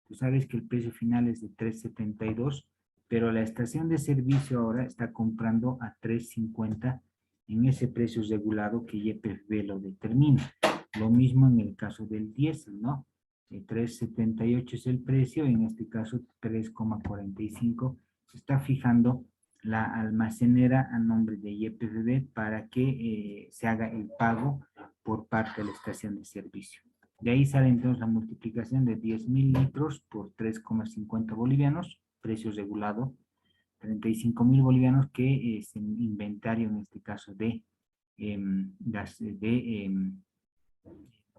Tú sabes que el precio final es de 3.72, pero la estación de servicio ahora está comprando a 3.50 en ese precio regulado que YPFB lo determina. Lo mismo en el caso del diésel, ¿no? 3.78 es el precio, en este caso 3,45 se está fijando la almacenera a nombre de YPFB para que se haga el pago por parte de la estación de servicio. De ahí sale entonces la multiplicación de 10,000 litros por 3,50 bolivianos, precio regulado, 35,000 bolivianos, que es el inventario en este caso de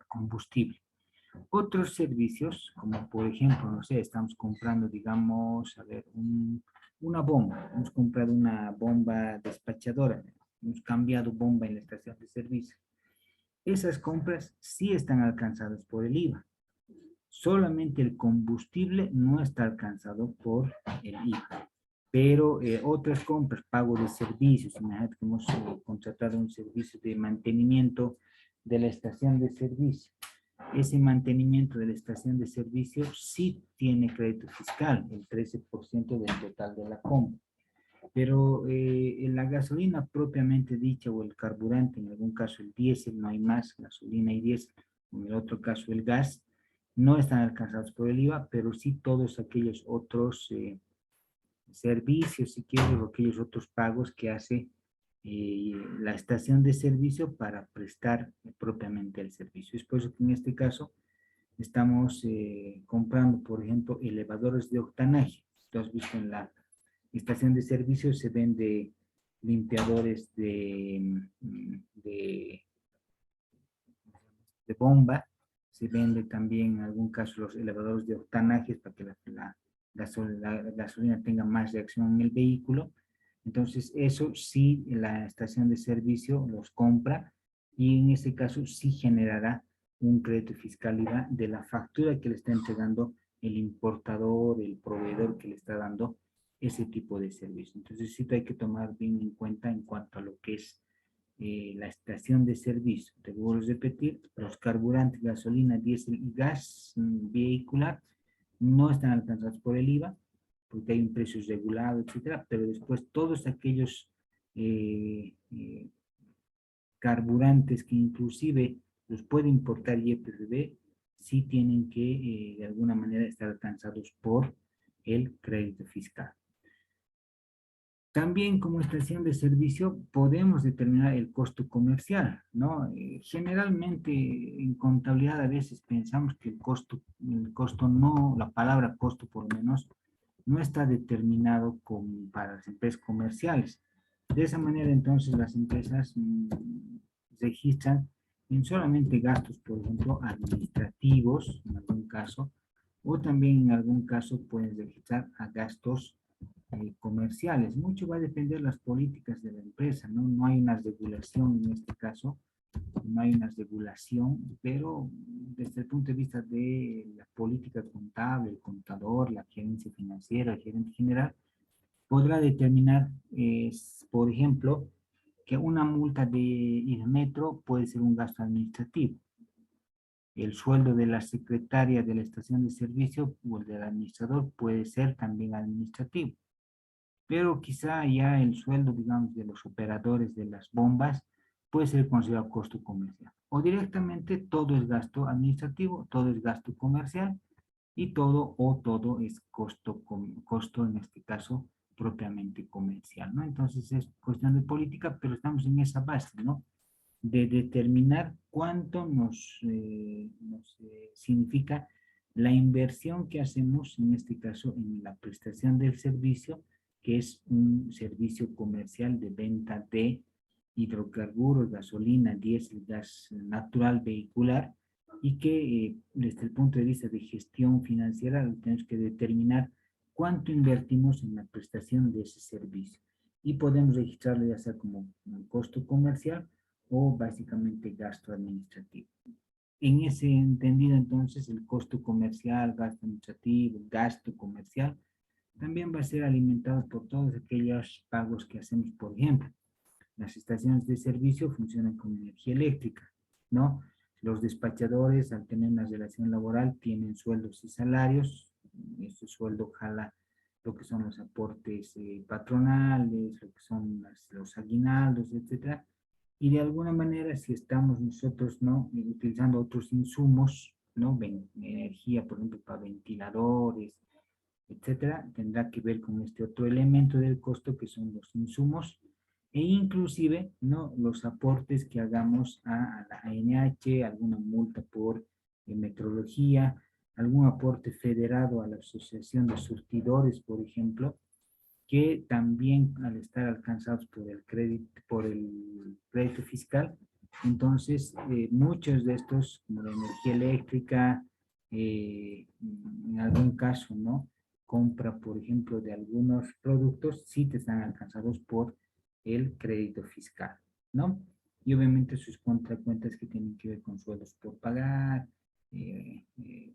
combustible. Otros servicios, como por ejemplo, no sé, estamos comprando, digamos, a ver, una bomba, hemos comprado una bomba despachadora, hemos cambiado bomba en la estación de servicio. Esas compras sí están alcanzadas por el IVA. Solamente el combustible no está alcanzado por el IVA. Pero otras compras, pago de servicios, imagínate que hemos contratado un servicio de mantenimiento de la estación de servicio. Ese mantenimiento de la estación de servicio sí tiene crédito fiscal, el 13% del total de la compra. Pero en la gasolina propiamente dicha o el carburante, en algún caso el diésel, no hay más gasolina y diésel, en el otro caso el gas, no están alcanzados por el IVA, pero sí todos aquellos otros servicios, si quieres, o aquellos otros pagos que hace la estación de servicio para prestar propiamente el servicio. Es por eso que en este caso estamos comprando, por ejemplo, elevadores de octanaje. Tú has visto en la estación de servicio se vende limpiadores de bomba, se vende también en algún caso los elevadores de octanajes para que la gasolina tenga más reacción en el vehículo. Entonces eso sí la estación de servicio los compra y en ese caso sí generará un crédito fiscal IVA de la factura que le está entregando el importador, el proveedor que le está dando ese tipo de servicio. Entonces sí hay que tomar bien en cuenta en cuanto a lo que es la estación de servicio. Te vuelvo a repetir, los carburantes, gasolina, diésel y gas vehicular no están alcanzados por el IVA, porque hay un precio regulado, etcétera, pero después todos aquellos carburantes que inclusive los puede importar YPFB, sí tienen que de alguna manera estar alcanzados por el crédito fiscal. También como estación de servicio podemos determinar el costo comercial, ¿no? Generalmente en contabilidad a veces pensamos que el costo no, la palabra costo por lo menos, no está determinado para las empresas comerciales. De esa manera entonces las empresas registran en solamente gastos, por ejemplo, administrativos, en algún caso, o también en algún caso pueden registrar a gastos comerciales. Mucho va a depender de las políticas de la empresa, ¿no? No hay una regulación en este caso, no hay una regulación, pero desde el punto de vista de la política contable, el contador, la gerencia financiera, el gerente general, podrá determinar, por ejemplo, que una multa de IRMETRO puede ser un gasto administrativo. el sueldo de la secretaria de la estación de servicio o el del administrador puede ser también administrativo. Pero quizá ya el sueldo, digamos, de los operadores de las bombas puede ser considerado costo comercial. O directamente todo es gasto administrativo, todo es gasto comercial y todo es costo en este caso propiamente comercial, ¿no? Entonces es cuestión de política, pero estamos en esa base, ¿no? De determinar cuánto nos significa la inversión que hacemos, en este caso, en la prestación del servicio, que es un servicio comercial de venta de hidrocarburos, gasolina, diésel, gas natural vehicular, y que desde el punto de vista de gestión financiera tenemos que determinar cuánto invertimos en la prestación de ese servicio. Y podemos registrarlo ya sea como un costo comercial o básicamente gasto administrativo. En ese entendido, entonces, el costo comercial, gasto administrativo, gasto comercial, también va a ser alimentado por todos aquellos pagos que hacemos, por ejemplo. Las estaciones de servicio funcionan con energía eléctrica, ¿no? Los despachadores, al tener una relación laboral, tienen sueldos y salarios. Este sueldo jala lo que son los aportes patronales, lo que son los aguinaldos, etcétera. Y de alguna manera, si estamos nosotros, ¿no?, utilizando otros insumos, ¿no?, energía, por ejemplo, para ventiladores, etcétera, tendrá que ver con este otro elemento del costo que son los insumos e inclusive, ¿no?, los aportes que hagamos a la ANH, alguna multa por metrología, algún aporte federado a la Asociación de Surtidores, por ejemplo, que también al estar alcanzados por el crédito fiscal, entonces muchos de estos, como la energía eléctrica, en algún caso, ¿no?, compra, por ejemplo, de algunos productos, sí te están alcanzados por el crédito fiscal, ¿no? Y obviamente sus contracuentas que tienen que ver con sueldos por pagar,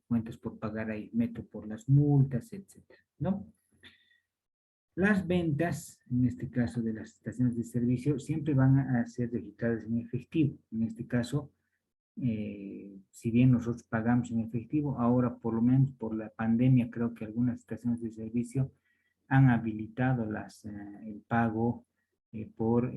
cuentas por pagar ahí, meto por las multas, etcétera, ¿no? Las ventas, en este caso de las estaciones de servicio, siempre van a ser registradas en efectivo. En este caso, si bien nosotros pagamos en efectivo, ahora por lo menos por la pandemia creo que algunas estaciones de servicio han habilitado el pago por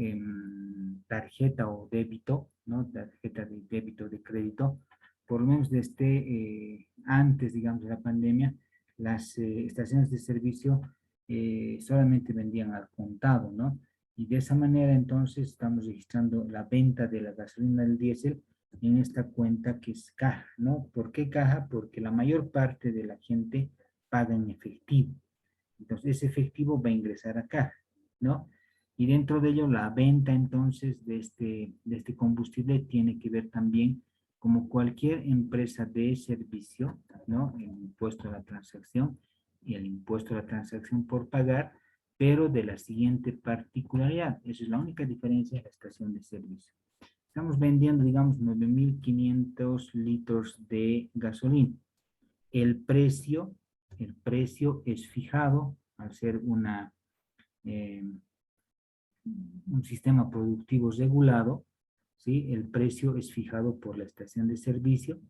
tarjeta o débito, ¿no? Tarjeta de débito de crédito. Por lo menos desde antes, digamos, de la pandemia, las estaciones de servicio solamente vendían al contado, ¿no? Y de esa manera entonces estamos registrando la venta de la gasolina del diésel en esta cuenta que es caja, ¿no? ¿Por qué caja? Porque la mayor parte de la gente paga en efectivo. Entonces ese efectivo va a ingresar a caja, ¿no? Y dentro de ello la venta entonces de este combustible tiene que ver también como cualquier empresa de servicio, ¿no? El impuesto a la transacción y el impuesto a la transacción por pagar, pero de la siguiente particularidad. Esa es la única diferencia de la estación de servicio. Estamos vendiendo, digamos, 9.500 litros de gasolina. El precio es fijado al ser un sistema productivo regulado, ¿sí? El precio es fijado por la estación de servicio,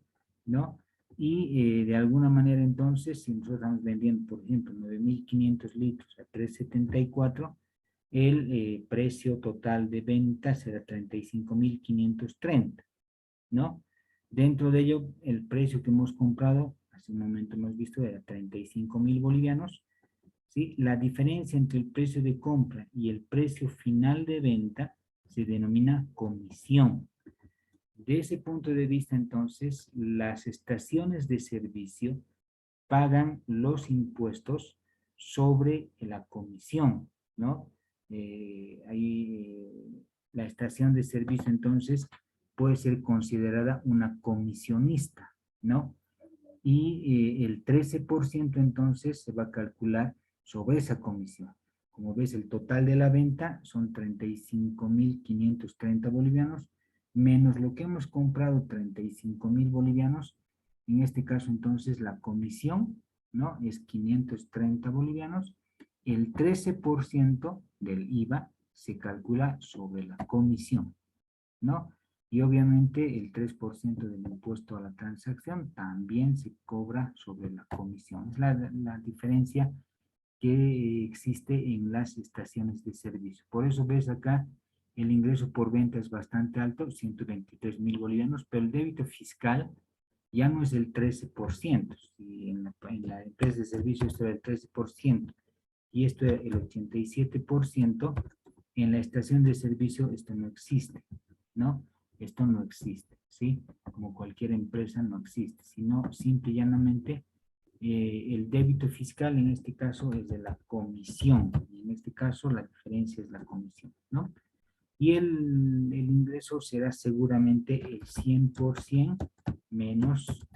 ¿no? Y de alguna manera entonces, si nosotros estamos vendiendo, por ejemplo, 9.500 litros a 3.74, el precio total de venta será 35.530, ¿no? Dentro de ello, el precio que hemos comprado, hace un momento hemos visto, era 35.000 bolivianos, ¿sí? La diferencia entre el precio de compra y el precio final de venta se denomina comisión. De ese punto de vista, entonces, las estaciones de servicio pagan los impuestos sobre la comisión, ¿no? La estación de servicio, entonces, puede ser considerada una comisionista, ¿no? Y el 13% entonces se va a calcular sobre esa comisión. Como ves, el total de la venta son 35.530 bolivianos, menos lo que hemos comprado, 35.000 bolivianos. En este caso, entonces, la comisión, ¿no?, es 530 bolivianos. El 13% del IVA se calcula sobre la comisión, ¿no? Y obviamente el 3% del impuesto a la transacción también se cobra sobre la comisión. Es la diferencia que existe en las estaciones de servicio. Por eso ves acá el ingreso por venta es bastante alto, 123.000 bolivianos, pero el débito fiscal ya no es el 13%. Si en la empresa de servicio esto era el 13% y esto era el 87%, en la estación de servicio esto no existe, ¿no? Esto no existe, ¿sí? Como cualquier empresa no existe, sino simple y llanamente el débito fiscal en este caso es de la comisión, y en este caso la diferencia es la comisión, ¿no? Y el ingreso será seguramente el 100% menos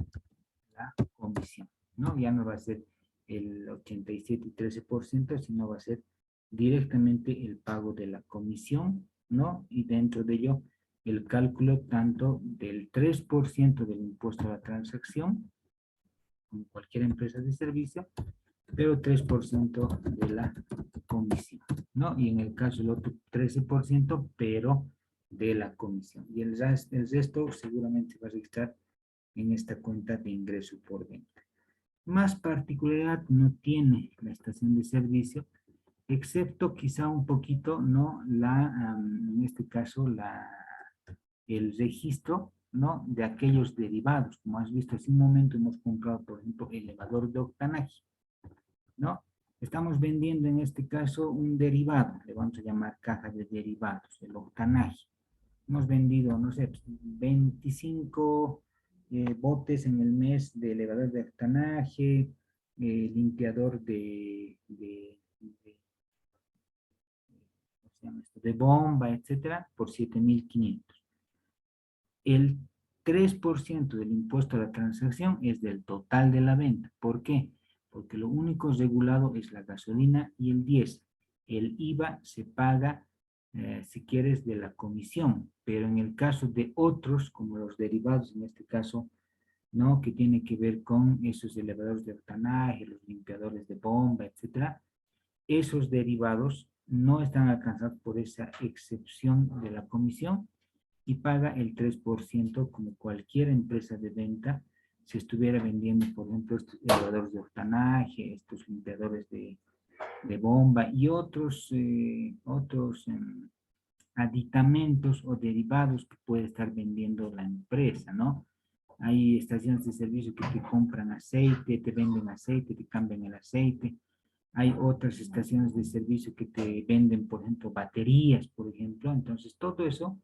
la comisión, ¿no? Ya no va a ser el 87 y 13%, sino va a ser directamente el pago de la comisión, ¿no? Y dentro de ello, el cálculo tanto del 3% del impuesto a la transacción, como cualquier empresa de servicio, pero 3% de la comisión, ¿no? Y en el caso del otro 13%, pero de la comisión. Y el resto seguramente va a registrar en esta cuenta de ingreso por venta. Más particularidad no tiene la estación de servicio, excepto quizá un poquito, ¿no? En este caso, el registro, ¿no? De aquellos derivados. Como has visto hace un momento, hemos comprado, por ejemplo, elevador de octanaje, ¿no? Estamos vendiendo en este caso un derivado, le vamos a llamar caja de derivados, el octanaje. Hemos vendido, no sé, 25 botes en el mes de elevador de octanaje, limpiador ¿cómo se llama esto? De bomba, etcétera, por 7.500. El 3% del impuesto a la transacción es del total de la venta. ¿Por qué? Porque lo único regulado es la gasolina y el diésel. El IVA se paga, si quieres, de la comisión, pero en el caso de otros, como los derivados, en este caso, ¿no? Que tiene que ver con esos elevadores de octanaje, los limpiadores de bomba, etcétera, esos derivados no están alcanzados por esa excepción de la comisión y paga el 3% como cualquier empresa de venta si estuviera vendiendo, por ejemplo, estos elevadores de octanaje, estos limpiadores de bomba y otros aditamentos o derivados que puede estar vendiendo la empresa, ¿no? Hay estaciones de servicio que te compran aceite, te venden aceite, te cambian el aceite. Hay otras estaciones de servicio que te venden, por ejemplo, baterías, por ejemplo. Entonces, todo eso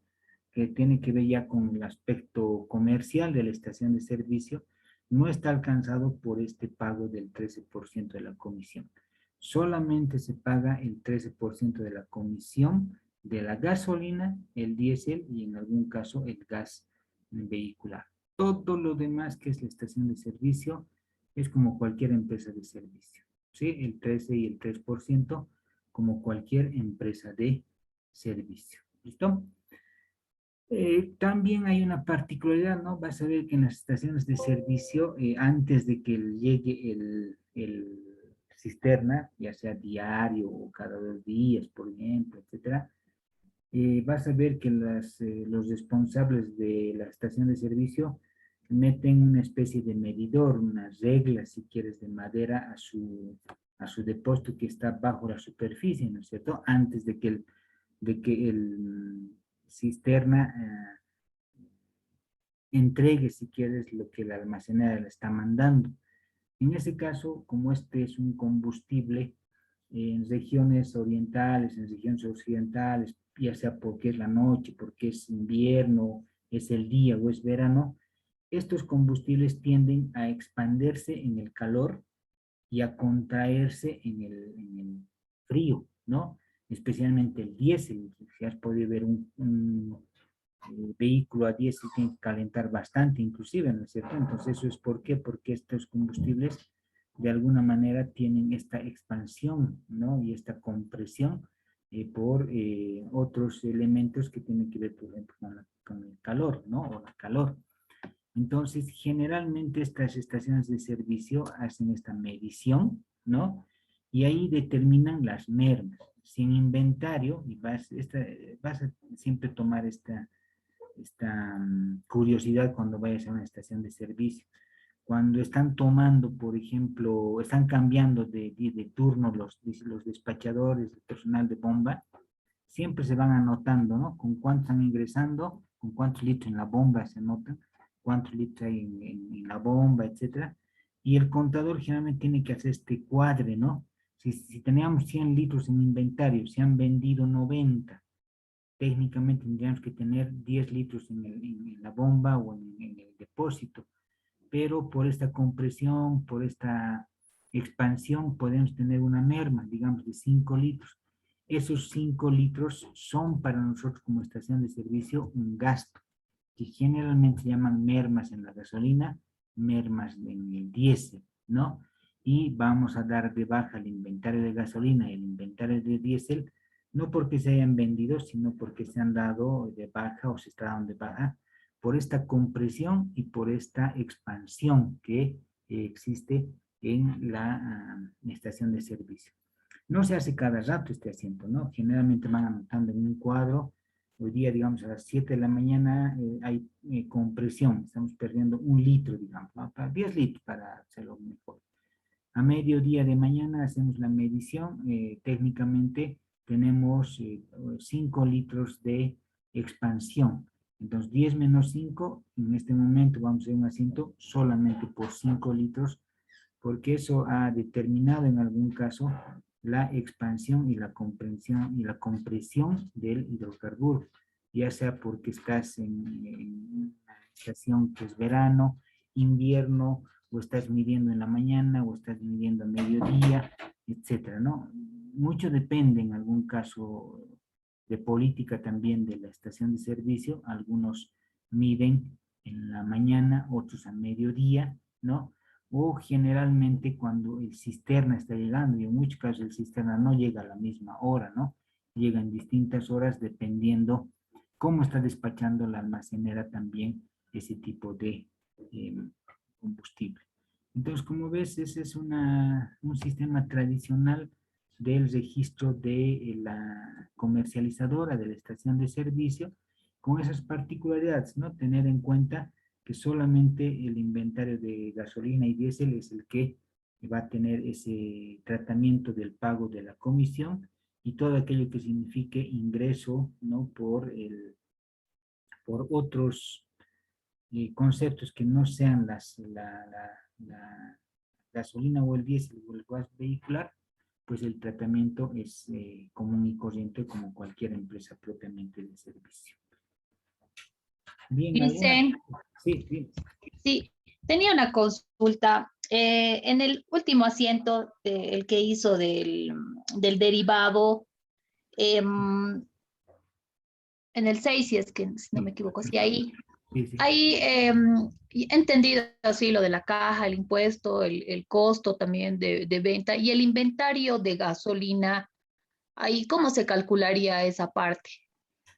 que tiene que ver ya con el aspecto comercial de la estación de servicio, no está alcanzado por este pago del 13% de la comisión. Solamente se paga el 13% de la comisión de la gasolina, el diésel y en algún caso el gas vehicular. Todo lo demás que es la estación de servicio es como cualquier empresa de servicio, ¿sí? El 13 y el 3% como cualquier empresa de servicio. ¿Listo? También hay una particularidad, ¿no? Vas a ver que en las estaciones de servicio, antes de que llegue el cisterna, ya sea diario o cada 2 días, por ejemplo, etcétera, vas a ver que los responsables de la estación de servicio meten una especie de medidor, unas reglas, si quieres, de madera a su depósito que está bajo la superficie, ¿no es cierto? Antes de que el cisterna entregue, si quieres, lo que la almacenera le está mandando. En ese caso, como este es un combustible en regiones orientales, en regiones occidentales, ya sea porque es la noche, porque es invierno, es el día o es verano, estos combustibles tienden a expandirse en el calor y a contraerse en el frío, ¿no? Especialmente el diésel. Si has podido ver un vehículo a diésel tiene que calentar bastante, inclusive, ¿no es cierto? Entonces, ¿eso es por qué? Porque estos combustibles de alguna manera tienen esta expansión, ¿no? Y esta compresión por otros elementos que tienen que ver, por ejemplo, con el calor, ¿no? O la calor. Entonces, generalmente estas estaciones de servicio hacen esta medición, ¿no? Y ahí determinan las mermas. Sin inventario, y vas a siempre tomar curiosidad cuando vayas a una estación de servicio. Cuando están tomando, por ejemplo, están cambiando de turno los despachadores, el personal de bomba, siempre se van anotando, ¿no? Con cuántos están ingresando, con cuántos litros en la bomba se anotan, cuántos litros hay en la bomba, etcétera. Y el contador generalmente tiene que hacer este cuadre, ¿no? Si teníamos 100 litros en inventario, se han vendido 90, técnicamente tendríamos que tener 10 litros en la bomba o en el depósito, pero por esta compresión, por esta expansión, podemos tener una merma, digamos, de 5 litros. Esos 5 litros son para nosotros como estación de servicio un gasto, que generalmente se llaman mermas en la gasolina, mermas en el diésel, ¿no? Y vamos a dar de baja el inventario de gasolina y el inventario de diésel, no porque se hayan vendido, sino porque se han dado de baja o se está dando de baja por esta compresión y por esta expansión que existe en la estación de servicio. No se hace cada rato este asiento, ¿no? Generalmente van anotando en un cuadro. Hoy día, digamos, a las 7 de la mañana hay compresión, estamos perdiendo 1 litro, digamos, ¿no? Para 10 litros para hacerlo mejor. A mediodía de mañana hacemos la medición, técnicamente tenemos 5 litros de expansión. Entonces, 10 menos 5, en este momento vamos a hacer un asiento solamente por 5 litros, porque eso ha determinado en algún caso la expansión y la compresión del hidrocarburo, ya sea porque estás en una estación que es verano, invierno, o estás midiendo en la mañana, o estás midiendo a mediodía, etcétera, ¿no? Mucho depende en algún caso de política también de la estación de servicio. Algunos miden en la mañana, otros a mediodía, ¿no? O generalmente cuando el cisterna está llegando, y en muchos casos el cisterna no llega a la misma hora, ¿no? Llega en distintas horas dependiendo cómo está despachando la almacenera también ese tipo de combustible. Entonces, como ves, ese es un sistema tradicional del registro de la comercializadora, de la estación de servicio, con esas particularidades, ¿no? Tener en cuenta que solamente el inventario de gasolina y diésel es el que va a tener ese tratamiento del pago de la comisión, y todo aquello que signifique ingreso, ¿no? Por otros conceptos que no sean la gasolina o el diésel o el gas vehicular, pues el tratamiento es común y corriente como cualquier empresa propiamente de servicio. Bien, ¿alguna? Dicen, Sí, sí. sí, tenía una consulta. En el último asiento, el que hizo del derivado, en el 6, si es que si no me equivoco, sí, ahí he entendido así lo de la caja, el impuesto, el costo también de venta y el inventario de gasolina. Ahí, ¿cómo se calcularía esa parte?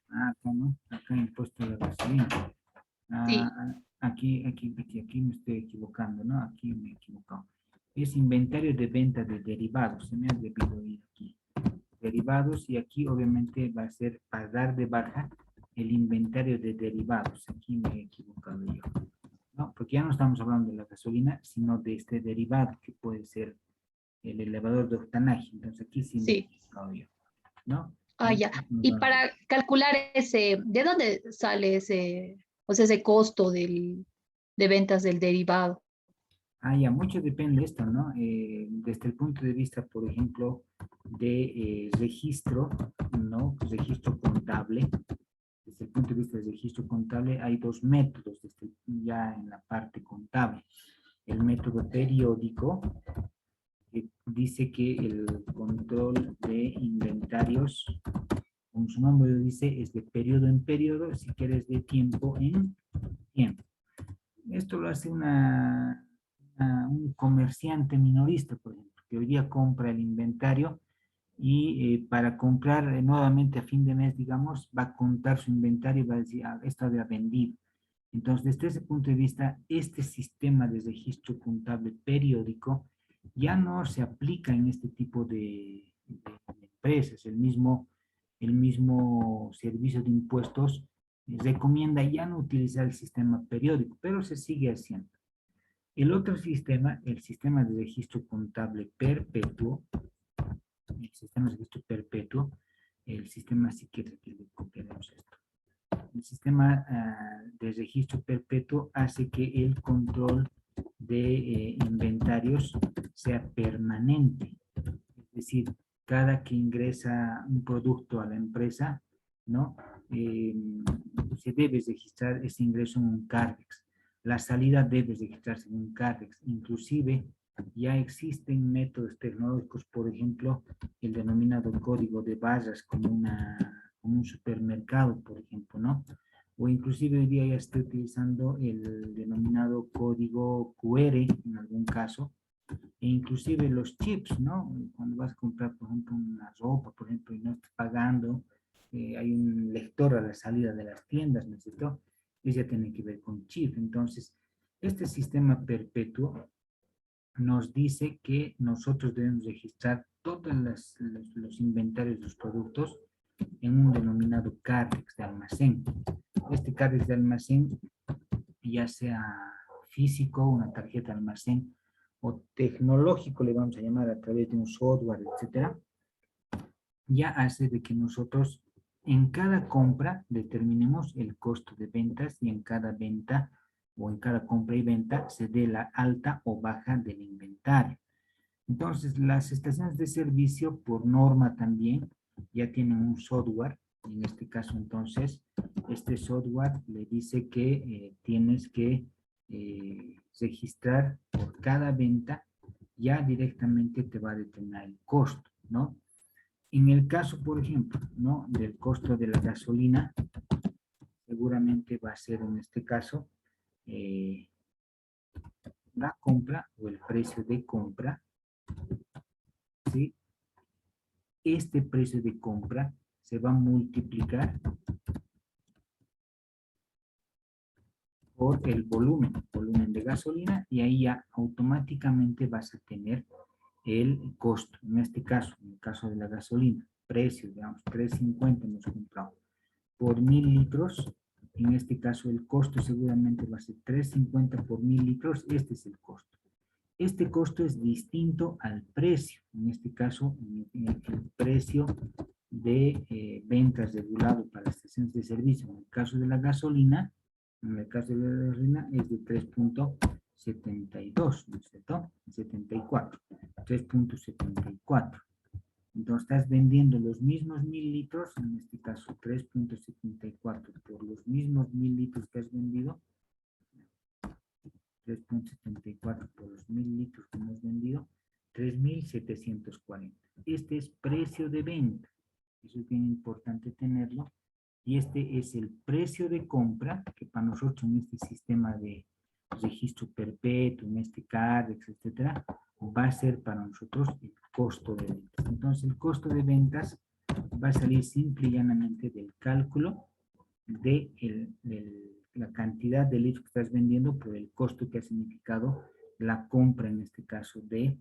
Acá, ¿no? Acá impuesto a la gasolina. Sí, Aquí me estoy equivocando, ¿no? Aquí me he equivocado. Es inventario de venta de derivados. Se me ha debido ir aquí. Derivados, y aquí obviamente va a ser para dar de baja el inventario de derivados. Aquí me he equivocado yo, ¿no? Porque ya no estamos hablando de la gasolina, sino de este derivado que puede ser el elevador de octanaje. Entonces aquí sí me he sí. equivocado yo, ¿no? Ah, Ahí ya. nos Y vamos. para calcular ¿de dónde sale o sea, ese costo de ventas del derivado? Ya, mucho depende de esto, ¿no? Desde el punto de vista, por ejemplo, de registro, ¿no? Registro contable. Desde el punto de vista del registro contable hay dos métodos ya en la parte contable. El método periódico, que dice que el control de inventarios, como su nombre lo dice, es de periodo en periodo, si quieres de tiempo en tiempo. Esto lo hace un comerciante minorista, por ejemplo, que hoy día compra el inventario y para comprar nuevamente a fin de mes, digamos, va a contar su inventario y va a decir, esto había vendido. Entonces, desde ese punto de vista, este sistema de registro contable periódico ya no se aplica en este tipo de empresas. El mismo servicio de impuestos recomienda ya no utilizar el sistema periódico, pero se sigue haciendo. El otro sistema, el sistema de registro contable perpetuo, el sistema de registro perpetuo, el sistema, si quieres que le copiaremos esto. El sistema de registro perpetuo hace que el control de inventarios sea permanente. Es decir, cada que ingresa un producto a la empresa, ¿no? Se debe registrar ese ingreso en un CARDEX. La salida debe registrarse en un CARDEX. Inclusive, ya existen métodos tecnológicos, por ejemplo, el denominado código de barras como un supermercado, por ejemplo, ¿no? O inclusive hoy día ya estoy utilizando el denominado código QR en algún caso, e inclusive los chips, ¿no? Cuando vas a comprar, por ejemplo, una ropa, por ejemplo, y no estás pagando, hay un lector a la salida de las tiendas, ¿no es cierto? Eso ya tiene que ver con chip. Entonces, este sistema perpetuo nos dice que nosotros debemos registrar todos los inventarios de los productos en un denominado CARDEX de almacén. Este CARDEX de almacén, ya sea físico, una tarjeta de almacén, o tecnológico, le vamos a llamar a través de un software, etcétera, ya hace de que nosotros en cada compra determinemos el costo de ventas y en cada venta o en cada compra y venta se dé la alta o baja del inventario. Entonces, las estaciones de servicio, por norma también, ya tienen un software. En este caso, entonces, este software le dice que tienes que registrar por cada venta, ya directamente te va a determinar el costo, ¿no? En el caso, por ejemplo, ¿no? Del costo de la gasolina, seguramente va a ser en este caso la compra o el precio de compra, ¿sí? Este precio de compra se va a multiplicar por el volumen de gasolina, y ahí ya automáticamente vas a tener el costo. En este caso, en el caso de la gasolina, precio, digamos, 3.50 hemos comprado por 1.000 litros. En este caso, el costo seguramente va a ser 3.50 por 1.000 litros. Este es el costo. Este costo es distinto al precio. En este caso, el precio de ventas regulado para estaciones de servicio. En el caso de la gasolina, es de 3.72, ¿no es cierto? 74, 3.74. Entonces estás vendiendo los mismos 1.000 litros, en este caso 3.74 por los mismos 1.000 litros que has vendido, 3.74 por los 1.000 litros que hemos vendido, 3.740. Este es precio de venta. Eso es bien importante tenerlo. Y este es el precio de compra, que para nosotros en este sistema de registro perpetuo, en este CARDEX, etcétera, va a ser para nosotros el costo de ventas. Entonces, el costo de ventas va a salir simple y llanamente del cálculo de la cantidad de litros que estás vendiendo por el costo que ha significado la compra, en este caso, de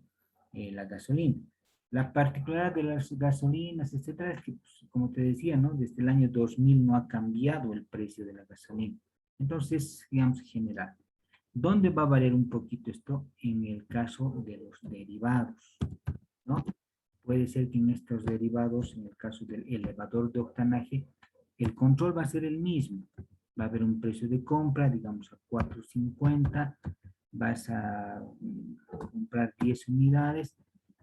la gasolina. La particularidad de las gasolinas, etcétera, es que, pues, como te decía, ¿no? Desde el año 2000 no ha cambiado el precio de la gasolina. Entonces, digamos, general. ¿Dónde va a variar un poquito esto? En el caso de los derivados, ¿no? Puede ser que en estos derivados, en el caso del elevador de octanaje, el control va a ser el mismo. Va a haber un precio de compra, digamos, a 4.50, vas a comprar 10 unidades,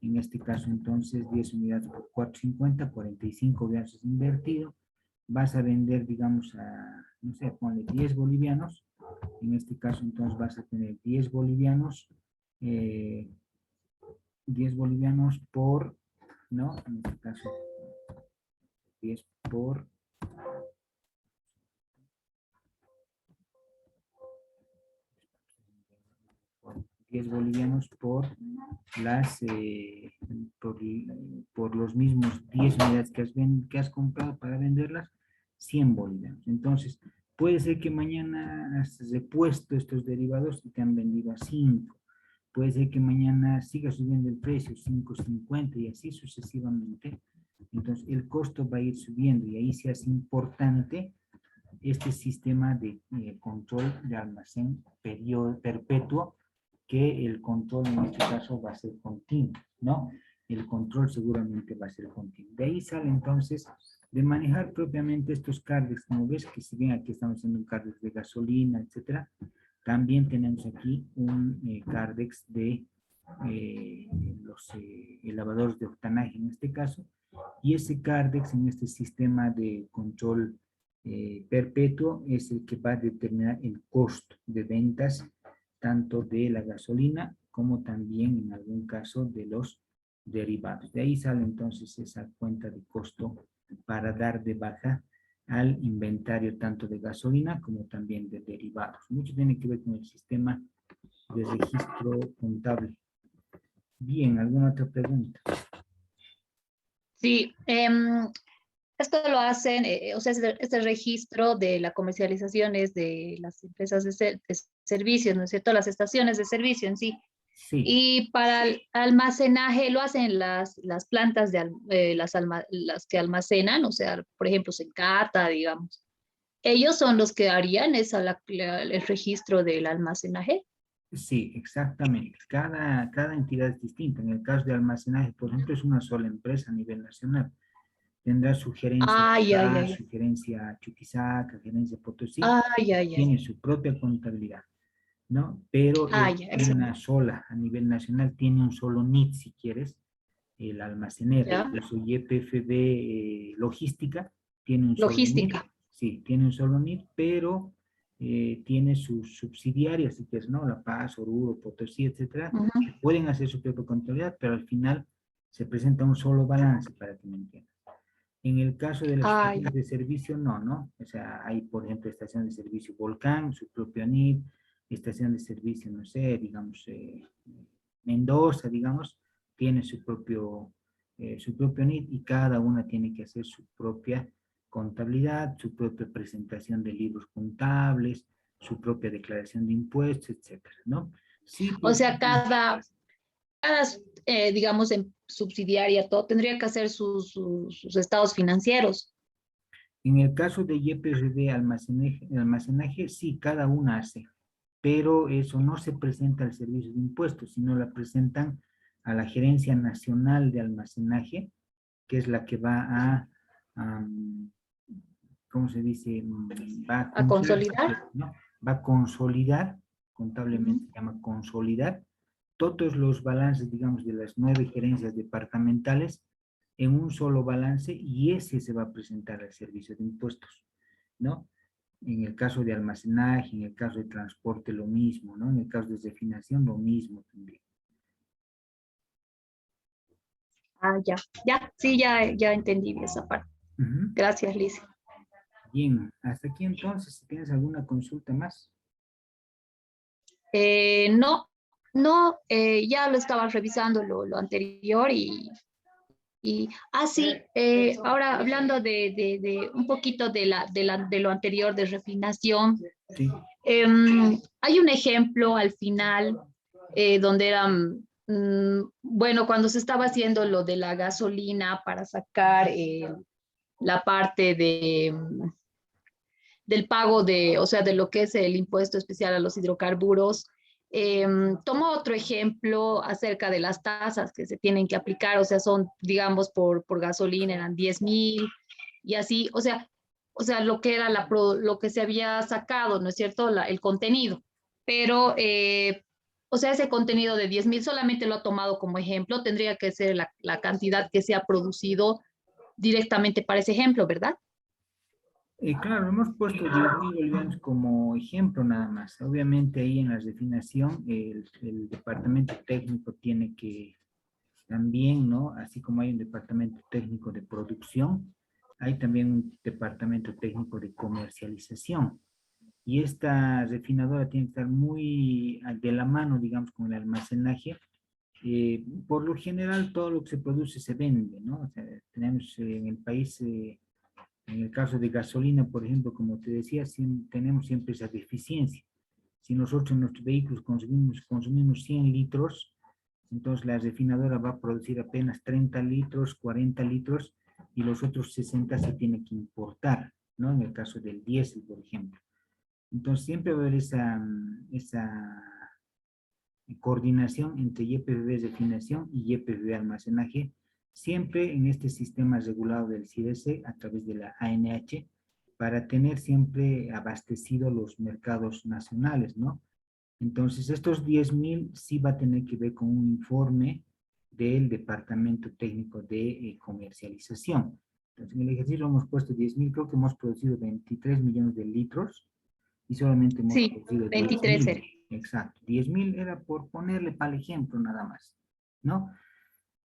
en este caso entonces 10 unidades por 4.50, 45 veces invertido, vas a vender, digamos, a, no sé, ponle 10 bolivianos, en este caso entonces vas a tener 10 bolivianos por, ¿no? En este caso 10 por 10 bolivianos por las por los mismos 10 unidades que has comprado para venderlas, 100 bolivianos. Entonces, puede ser que mañana has repuesto estos derivados y te han vendido a 5. Puede ser que mañana siga subiendo el precio, 5.50 y así sucesivamente. Entonces, el costo va a ir subiendo y ahí se hace importante este sistema de control de almacén perpetuo, que el control en este caso va a ser continuo, ¿no? El control seguramente va a ser continuo. De ahí sale entonces de manejar propiamente estos cardex, como ves que si bien aquí estamos haciendo un cardex de gasolina, etcétera, también tenemos aquí un cardex de los elevadores de octanaje en este caso, y ese cardex en este sistema de control perpetuo es el que va a determinar el costo de ventas tanto de la gasolina como también en algún caso de los derivados. De ahí sale entonces esa cuenta de costo para dar de baja al inventario tanto de gasolina como también de derivados. Mucho tiene que ver con el sistema de registro contable. Bien, ¿alguna otra pregunta? Sí, esto lo hacen, o sea, este registro de la comercialización es de las empresas de servicios, ¿no es cierto? Las estaciones de servicio en sí. Sí. Y para el almacenaje lo hacen las plantas las que almacenan, o sea, por ejemplo, Secata, digamos. Ellos son los que harían el registro del almacenaje. Sí, exactamente. Cada entidad es distinta. En el caso de almacenaje, por ejemplo, es una sola empresa a nivel nacional. Tendrá su gerencia Ay, ay, Paz, ay, su gerencia Chuquisaca, gerencia Potosí, ay, ay, ay, tiene su propia contabilidad, ¿no? Pero es ay, una excelente. sola a nivel nacional, tiene un solo NIT, si quieres, el almacenero. Ya, Incluso YPFB Logística tiene un solo NIT, logística. sí, tiene un solo NIT, pero tiene sus subsidiarias, si quieres, ¿no? La Paz, Oruro, Potosí, etcétera, Ujú. que pueden hacer su propia contabilidad, pero al final se presenta un solo balance, para que me entiendan. En el caso de las Ay, estaciones de servicio, no, ¿no? O sea, hay, por ejemplo, estación de servicio Volcán, su propio NID, estación de servicio, no sé, digamos, Mendoza, digamos, tiene su propio NID y cada una tiene que hacer su propia contabilidad, su propia presentación de libros contables, su propia declaración de impuestos, etcétera, ¿no? Sí, o por sea, ejemplo, cada digamos, en subsidiaria, todo tendría que hacer sus estados financieros. en el caso de YPRD almacenaje, sí, cada una hace, pero eso no se presenta al servicio de impuestos, sino la presentan a la Gerencia Nacional de Almacenaje, que es la que va a ¿cómo se dice? Va a A cumplir, consolidar. ¿no? Va a consolidar, Ujú. contablemente se llama consolidar, todos los balances, digamos, de las 9 gerencias departamentales en un solo balance y ese se va a presentar al servicio de impuestos, ¿no? En el caso de almacenaje, en el caso de transporte, lo mismo, ¿no? En el caso de refinación, lo mismo también. Ah, ya, ya, sí, ya entendí esa parte. Ujú. Gracias, Liz. Bien, hasta aquí entonces, si tienes alguna consulta más. No, no, ya lo estaba revisando lo anterior sí, ahora hablando de un poquito de lo anterior de refinación, Sí, hay un ejemplo al final donde era, bueno, cuando se estaba haciendo lo de la gasolina para sacar la parte del pago o sea, de lo que es el impuesto especial a los hidrocarburos. Tomo otro ejemplo acerca de las tasas que se tienen que aplicar, o sea, son, digamos, por gasolina eran 10,000 y así, o sea, lo que era lo que se había sacado, ¿no es cierto? El contenido, pero, o sea, ese contenido de 10,000 solamente lo ha tomado como ejemplo, tendría que ser la cantidad que se ha producido directamente para ese ejemplo, ¿verdad? claro, hemos puesto 10.000 bolivianos como ejemplo nada más. Obviamente ahí en la refinación el departamento técnico tiene que también, ¿no? Así como hay un departamento técnico de producción, hay también un departamento técnico de comercialización. Y esta refinadora tiene que estar muy de la mano, digamos, con el almacenaje. Por lo general, todo lo que se produce se vende, ¿no? O sea, tenemos en el país, en el caso de gasolina, por ejemplo, como te decía, tenemos siempre esa deficiencia. Si nosotros en nuestros vehículos consumimos 100 litros, entonces la refinadora va a producir apenas 30 litros, 40 litros, y los otros 60 se tienen que importar. ¿no? En el caso del diésel, por ejemplo. Entonces, siempre va a haber esa coordinación entre YPF de refinación y YPF de almacenaje, siempre en este sistema regulado del CIDC a través de la ANH, para tener siempre abastecidos los mercados nacionales, ¿no? Entonces, estos 10.000 sí va a tener que ver con un informe del Departamento Técnico de Comercialización. Entonces, en el ejercicio hemos puesto 10.000, creo que hemos producido 23 millones de litros y solamente hemos Sí, producido 23 era. 10.000. Exacto, 10.000 era por ponerle para el ejemplo nada más, ¿no?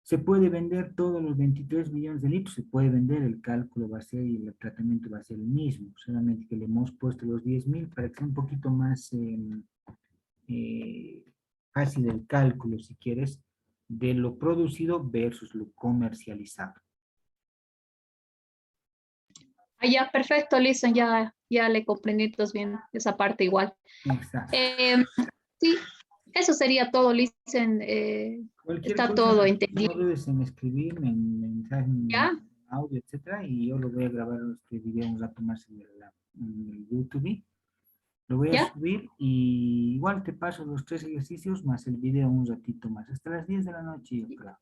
Se puede vender todos los 23 millones de litros, se puede vender, el cálculo va a ser y el tratamiento va a ser el mismo, solamente que le hemos puesto los 10.000 para que sea un poquito más fácil el cálculo, si quieres, de lo producido versus lo comercializado. Ah, ya, perfecto, listo, ya le comprendí entonces bien esa parte igual. Exacto. Sí, eso sería todo, Listen. Cualquier Está cosa, todo no entendido. dudes en escribirme, en mensaje, en ¿Ya? audio, etcétera, y yo lo voy a grabar este video un rato más en el YouTube. Lo voy a ¿Ya? subir y igual te paso los 3 ejercicios más el video un ratito más, hasta las 10 de la noche, yo creo.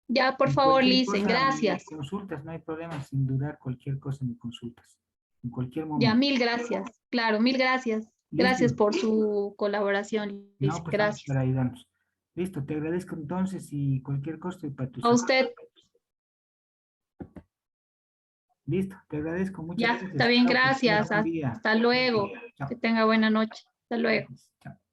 Ya, por Y favor, cualquier Listen, cosa me gracias. consultas, no hay problema, sin dudar, cualquier cosa me consultas, en cualquier Ya, momento. mil gracias. Claro, mil gracias. Listo. Gracias por su colaboración, No, Listen. pues estamos Gracias. para ayudarnos. Listo, te agradezco entonces y cualquier cosa estoy para tu A servicio. usted, Listo, te agradezco, muchas ya, está gracias. bien, Chao, pues, tengas gracias. buen día. Hasta luego. Chao. Que tenga buena noche. Hasta luego. Gracias. Chao.